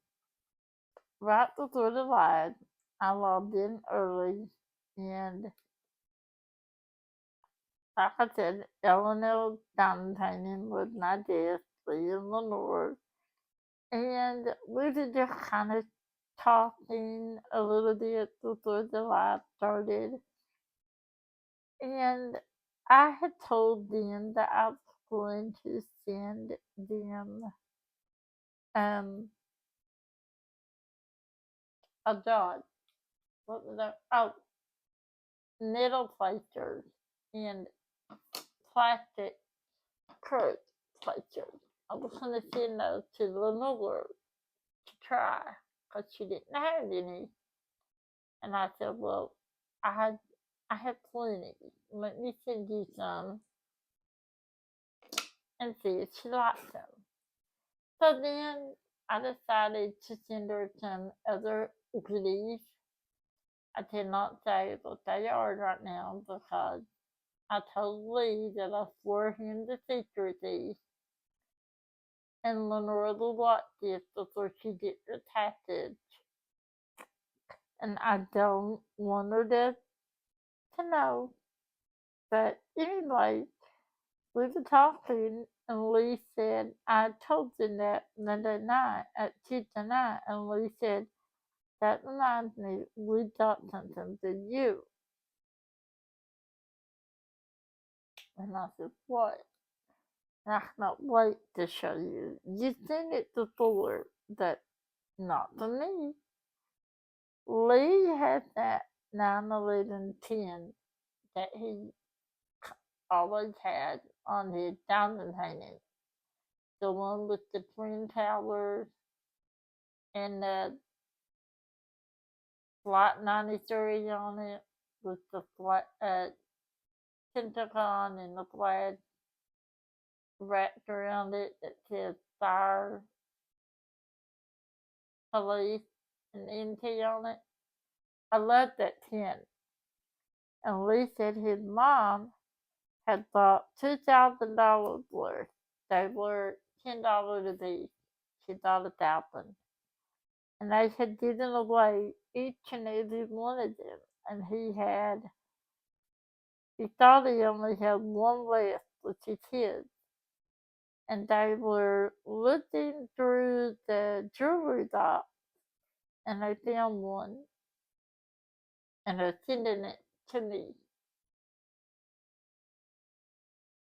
right before the live, I logged in early, and like I said, Eleanor diamond painting was my guest, Lee and Lenore, and we were just kind of talking a little bit before the live started. And I had told them that I was going to send them um a dog. What was that? Oh, metal placers and plastic curd placers. I was going to send those to Lenore to try because she didn't have any. And I said, well, I had plenty. Let me send you some and see if she likes them. So then I decided to send her some other goodies. I cannot say what they are right now because I told Lee that I swore him the secrecy, and Lenora will watch this before she gets the passage. And I don't want her to know. But anyway, we were talking, and Lee said, I told him that Monday night at Tuesday night, and Lee said, that reminds me, we got something for you. And I said, what? And I cannot wait to show you. You've seen it before, but not for me. Lee has that 911 pin that he always had on his diamond painting. The one with the twin towers and the Flight 93 on it with the pentagon and the flag wrapped around it that says fire, police, and NT on it. I love that pin. And Lee said his mom had bought $2,000 worth. They were $10 a piece. She bought 1,000. And they had given away each and every one of them. And he thought he only had one left, which is his. And they were looking through the jewelry box, and they found one, and they're sending it to me.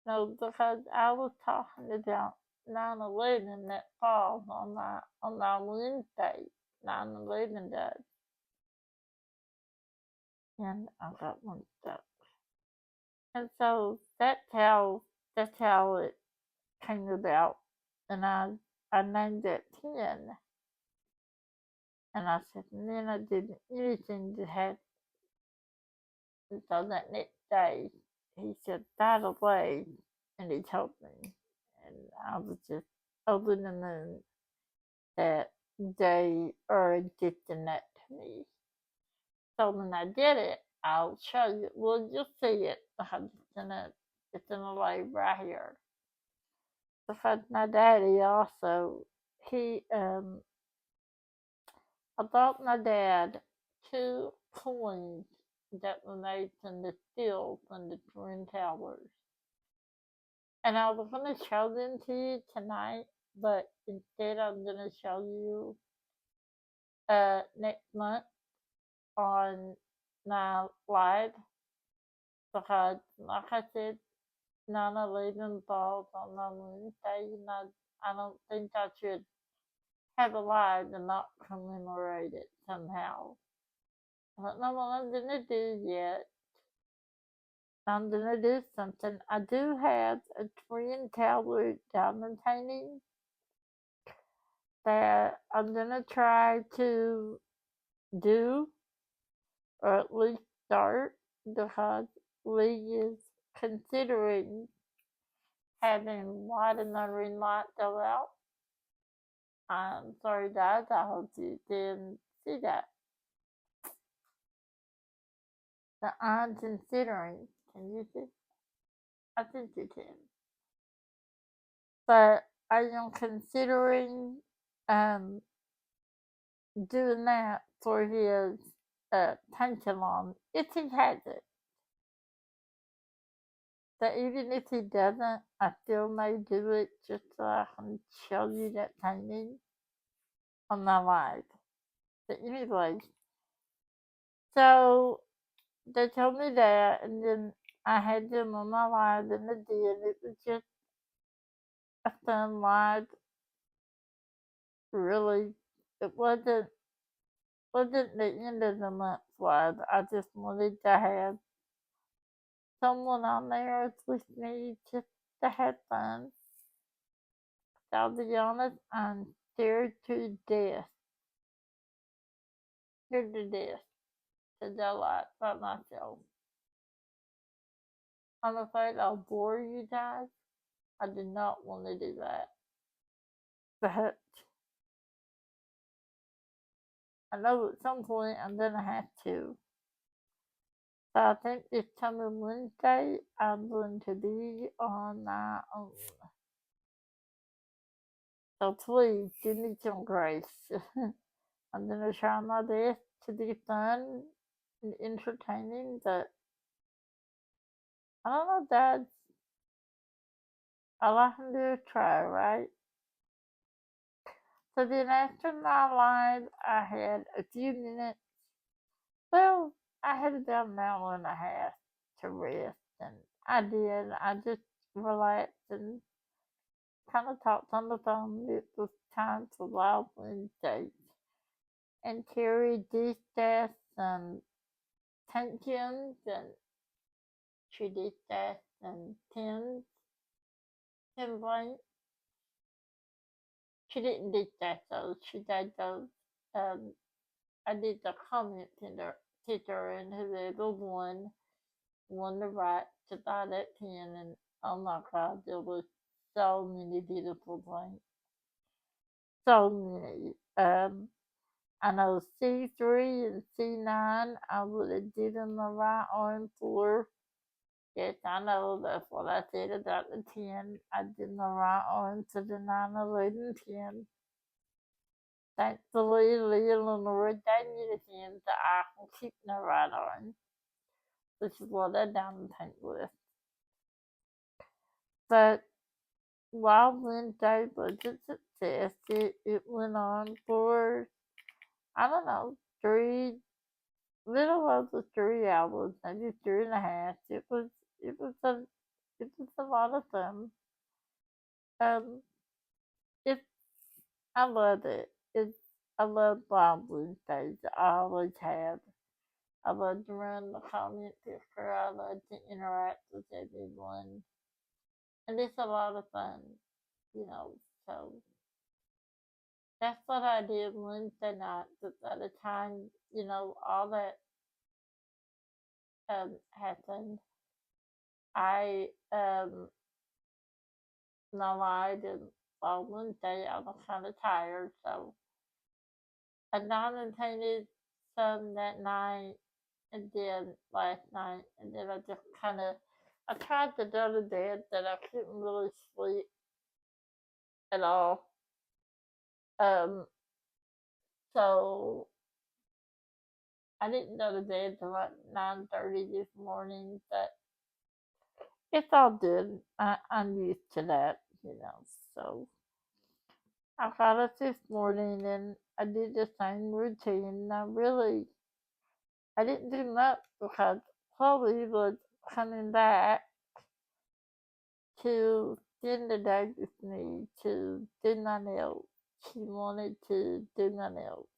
No, because I was talking about 9/11 that falls on my Wednesday, 9/11 does, and I got one stuck. And so that's how it came about, and I named it 10, and I said, and then I did anything to have. And so that next day, he said, by the way, and he told me, and I was just over the moon that they are gifting that to me. So when I did it, I'll show you. Well, you'll see it because it's in a live right here. Because my daddy also, he I bought my dad two coins that were made from the steel from the Twin Towers. And I was going to show them to you tonight, but instead I'm going to show you next month on my live because, like I said, 9/11 falls on my Wednesday, and I don't think I should have a live and not commemorate it somehow. I don't know what I'm going to do yet. I'm going to do something. I do have a Twin Tower diamond painting that I'm going to try to do, or at least start, because Lee is considering having white and marine light go out. I'm sorry, guys, I hope you didn't see that. The I'm considering, can you see? I think you can. But I am considering um, doing that for his pension if he has it. But even if he doesn't, I still may do it just so I can show you that painting on my live. But anyway, so they told me that, and then I had them on my live, and I did. It was just a fun live. Really, it wasn't the end of the month live. I just wanted to have someone on there with me just to have fun. I'll be honest, I'm scared to death. Scared to death to go out by myself. I'm afraid I'll bore you guys. I do not want to do that. But I know at some point I'm gonna have to. So I think this coming Wednesday I'm going to be on my own. So please give me some grace. I'm gonna try my best to be fun and entertaining, but I don't know, Dad. All I can do is try, right? So then after my live, I had a few minutes. Well, I had about an hour and a half to rest, and I did. I just relaxed and kind of talked on the phone. It was time for Wild Wednesday. And Terry did that some pumpkins, and she did that some tin blank. She didn't do that those. She did those. Um, I did the comment ticker, and whoever won the right to buy that pen. And oh my God, there was so many beautiful blanks. So many. I know C3 and C9, I would have did in the right arm for. Yes, I know that's what I said about the 10. I did in the right arm to the 9/11 10. Thankfully, Leah and Laura gave me the 10 so I can keep in the right arm, which is what I done paint with. But Wild Wednesday was a success. It went on for, I don't know, little over 3 hours, maybe 3.5. It was a It was a lot of fun. Um, it I loved it. I love Wild Wednesdays. I always have. I love to run the comment picker. I love to interact with everyone, and it's a lot of fun. You know, so that's what I did Wednesday night. But by the time all that happened, I no lie, did well Wednesday. I was kind of tired, so I done and painted some that night and then last night, and then I just kind of I tried to go to bed, but I couldn't really sleep at all. Um, so I didn't go to bed till like 9:30 this morning, but it's all good. I'm used to that. So I got up this morning and I did the same routine. I didn't do much because Chloe was coming back to spend the day with me to do my nails. She wanted to do my nails.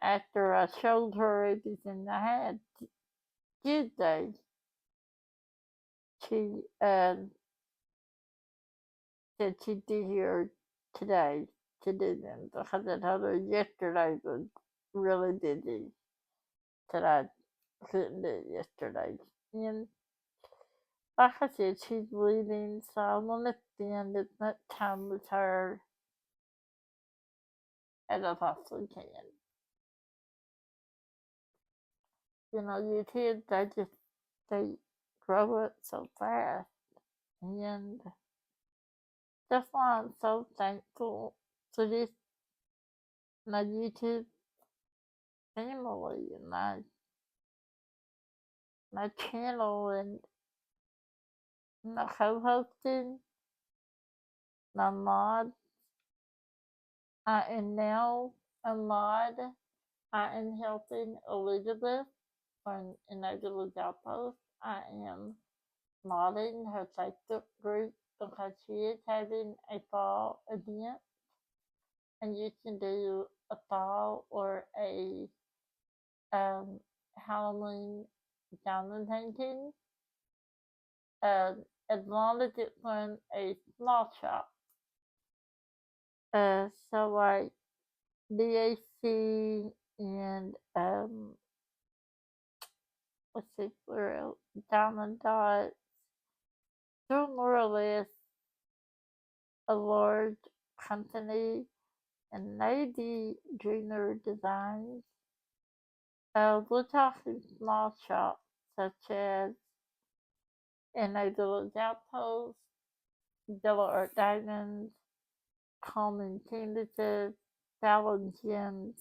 After I showed her everything I had Tuesday, she said she'd be here today to do them because I told her yesterday was really busy that I couldn't do it yesterday. And like I said, she's leaving, so I want to spend as much time with her as I possibly can. Your kids, they grow up so fast. And that's why I'm so thankful for this, my YouTube family and my channel and my co-hosting, my mod. I am now a mod. I am helping Elizabeth from Enable Outpost. I am modding her Facebook group because she is having a fall event, and you can do a fall or a Halloween diamond painting, as long as it's from a small shop. So like DAC and let's see where else, Diamond Dot. They're more or less a large company, and maybe Junior Designs. We're talking small shops such as Enable Outpost, Villa Art Diamonds, Coleman Canvases, Fallon Gems,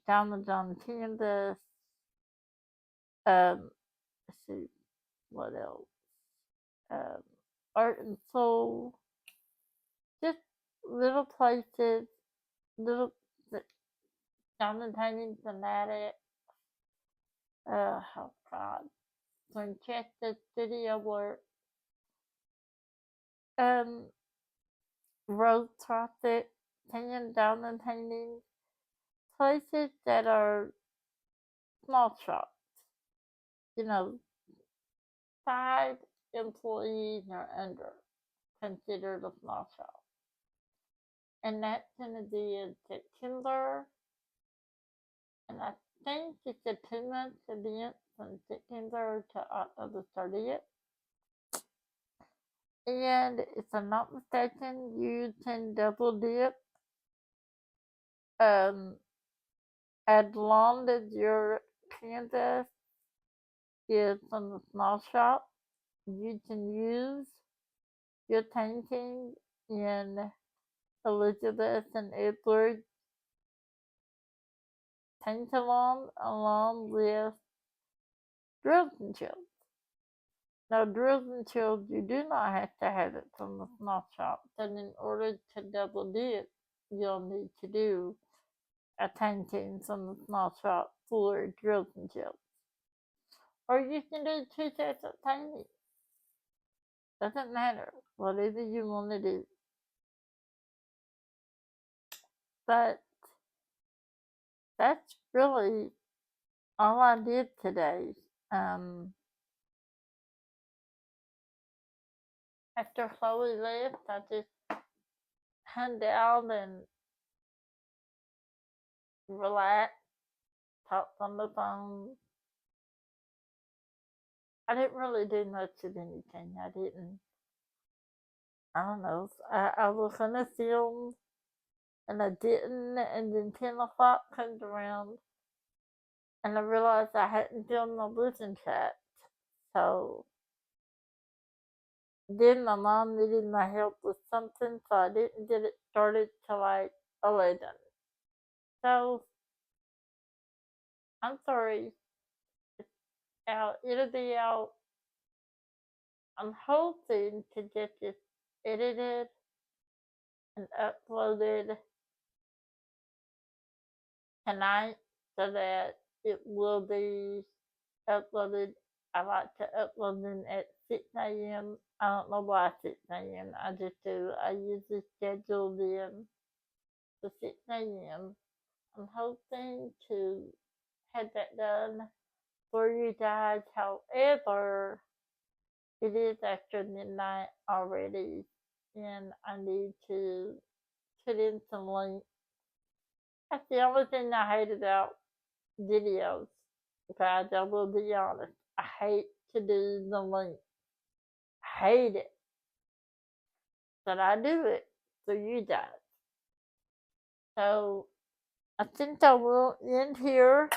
Diamonds on Canvas, let's see, what else? Um, Art and Soul, just little places, little diamond painting thematic. Oh God, Francesca Studio Work, um, Rose Tropic, Pan Diamond Painting, places that are small shops, you know, 5 employees or under, considered a small shop. And that's going to be in September. And I think it's a 2 month event from September to October 30th. And if I'm not mistaken, you can double dip um, as long as your canvas is from the small shop. You can use your painting in Elizabeth and Edward paint along with drills and chills. Now, drills and chills, you do not have to have it from the small shop, but in order to double dip, you'll need to do a painting from the small shop for drills and chills. or you can do two sets of painting. Doesn't matter. Whatever you want to do. But that's really all I did today. Um, After Chloe left, I just hung out and relaxed, talked on the phone. I didn't really do much of anything. I don't know. I was gonna film and I didn't, and then 10 o'clock comes around and I realized I hadn't filmed my listen chat. So then my mom needed my help with something, so I didn't get it started till like 11. So I'm sorry. It's out. It'll be out. I'm hoping to get this edited and uploaded tonight so that it will be uploaded. I like to upload them at 6 a.m. I don't know why 6 a.m. I just do. I usually schedule them for 6 a.m. I'm hoping to have that done for you guys. However, it is after midnight already, and I need to put in some links. That's the only thing I hate about videos, guys. I will be honest. I hate to do the link. I hate it. But I do it for you guys. So I think I will end here.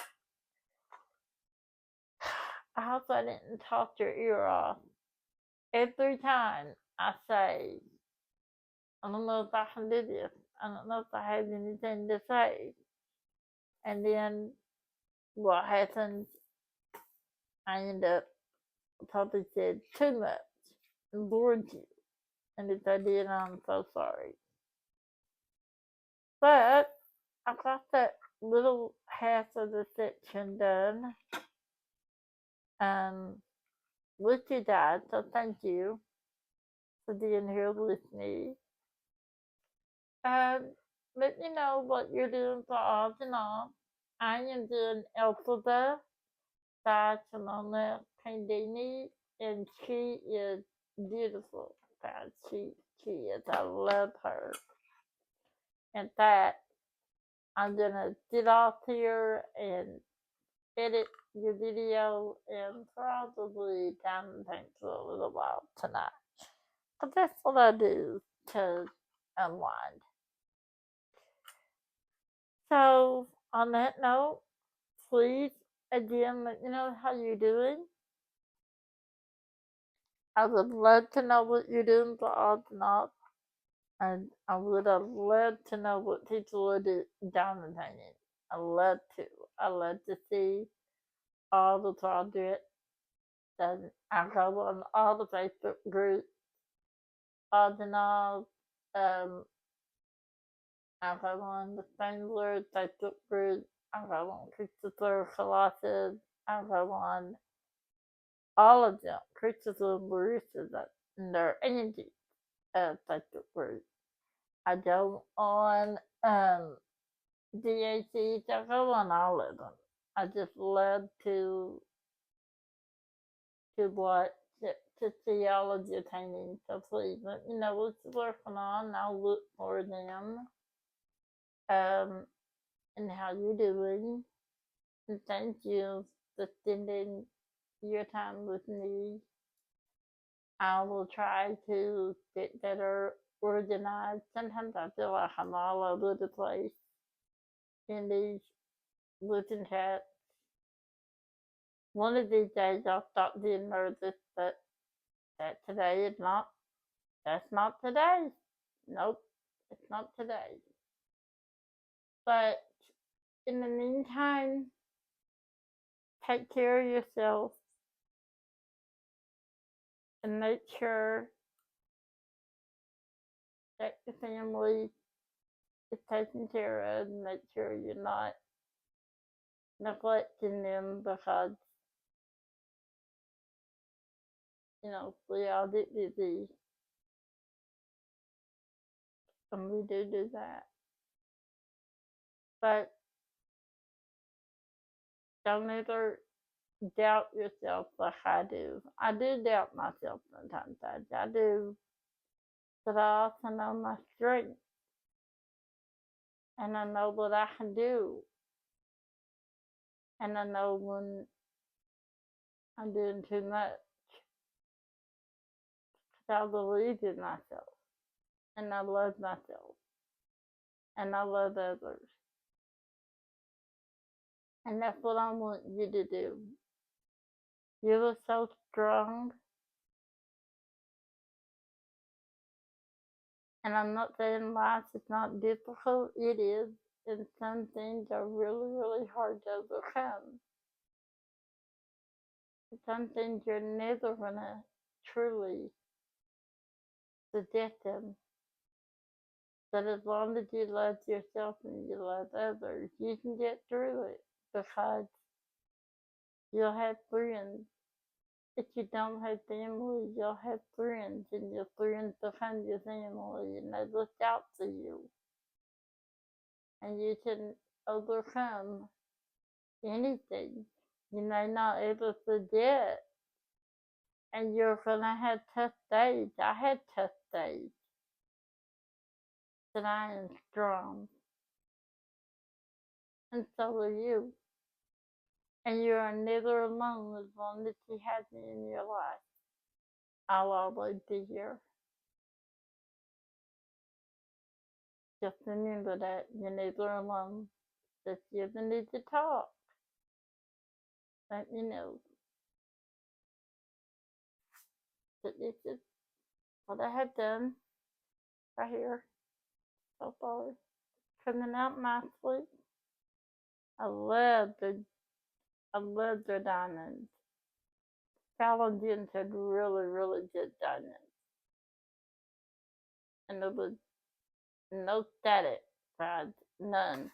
I hope I didn't talk your ear off. Every time I say, I don't know if I can do this. I don't know if I have anything to say. And then what happens? I end up probably said too much and bored you. And if I did, I'm so sorry. But I got that little half of the section done with you guys. So thank you for being here with me. Let me know what you're doing for odds and all. I am doing Elphaba by Simona Pandini, and she is beautiful. God, she is. I love her. In fact, I'm gonna get off here and edit your video and probably down things for a little while tonight. But that's what I do to unwind. So on that note, please again let me know how you're doing. I would love to know what you're doing for odds and odds. And I would have loved to know what people are diamond painting. I love to. I love to see all the projects. And I go on all the Facebook groups, odds and odds. I go on the Spangler Facebook group. I go on Christopher Colossus. I go on all of them. Christopher and Marissa, and their energy Facebook group. I go on DAC. I go on all of them. I just love to watch to see all of your paintings. So please let me know what's working on. I'll look for them. And how you're doing. And thank you for spending your time with me. I will try to get better organized. Sometimes I feel like I'm all over the place in these listen chats. One of these days I'll stop being nervous, but that today is not. That's not today. Nope, it's not today. But in the meantime, take care of yourself and make sure that your family is taken care of. Make sure you're not neglecting them, because we all get busy, and we do that. But don't ever doubt yourself like I do. I do doubt myself sometimes. I do, but I also know my strength, and I know what I can do, and I know when I'm doing too much. I believe in myself, and I love myself, and I love others, and that's what I want you to do. You are so strong, and I'm not saying life is not difficult. It is, and some things are really, really hard to overcome. Some things you're never gonna truly forget them. But as long as you love yourself and you love others, you can get through it because you'll have friends. If you don't have family, you'll have friends, and your friends become your family, and they look out for you. And you can overcome anything. You may not ever forget, and you're gonna have tough days. I had tough days, but I am strong, and so are you. And you are never alone as long as you have me in your life. I'll always be here. Just remember that you're never alone. If you ever need to talk, let me know. But this is what I have done right here so far. Coming out nicely. I love the diamonds. Fallon Jens had really, really good diamonds. And there was no static sides, none.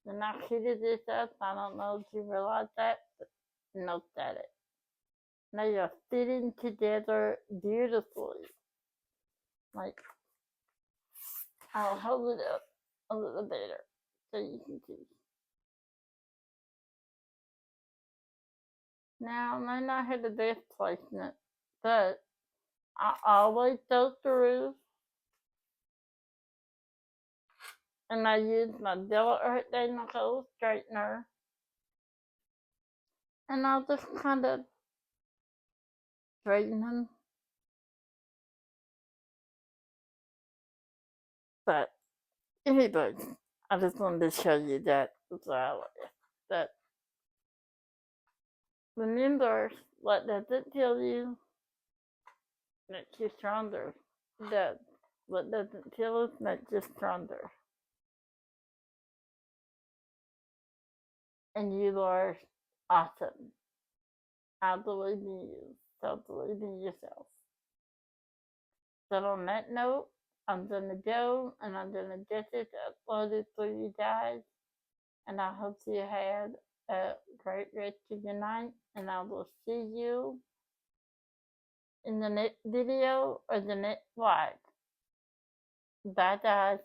When I heated this up, I don't know if you realize that, but no static. They are fitting together beautifully. Like, I'll hold it up a little better so you can see. Now, I may not have the best placement, but I always go through and I use my Delicate Day Nicole straightener, and I'll just kind of straighten them. But anyway, I just wanted to show you that that remember what doesn't kill you makes you stronger. That what doesn't kill us makes you stronger. And you are awesome. I believe in you. So believe in yourself. So on that note, I'm gonna go and I'm gonna get this uploaded for you guys. And I hope you had a great rest of your night. And I will see you in the next video or the next live. Bye guys.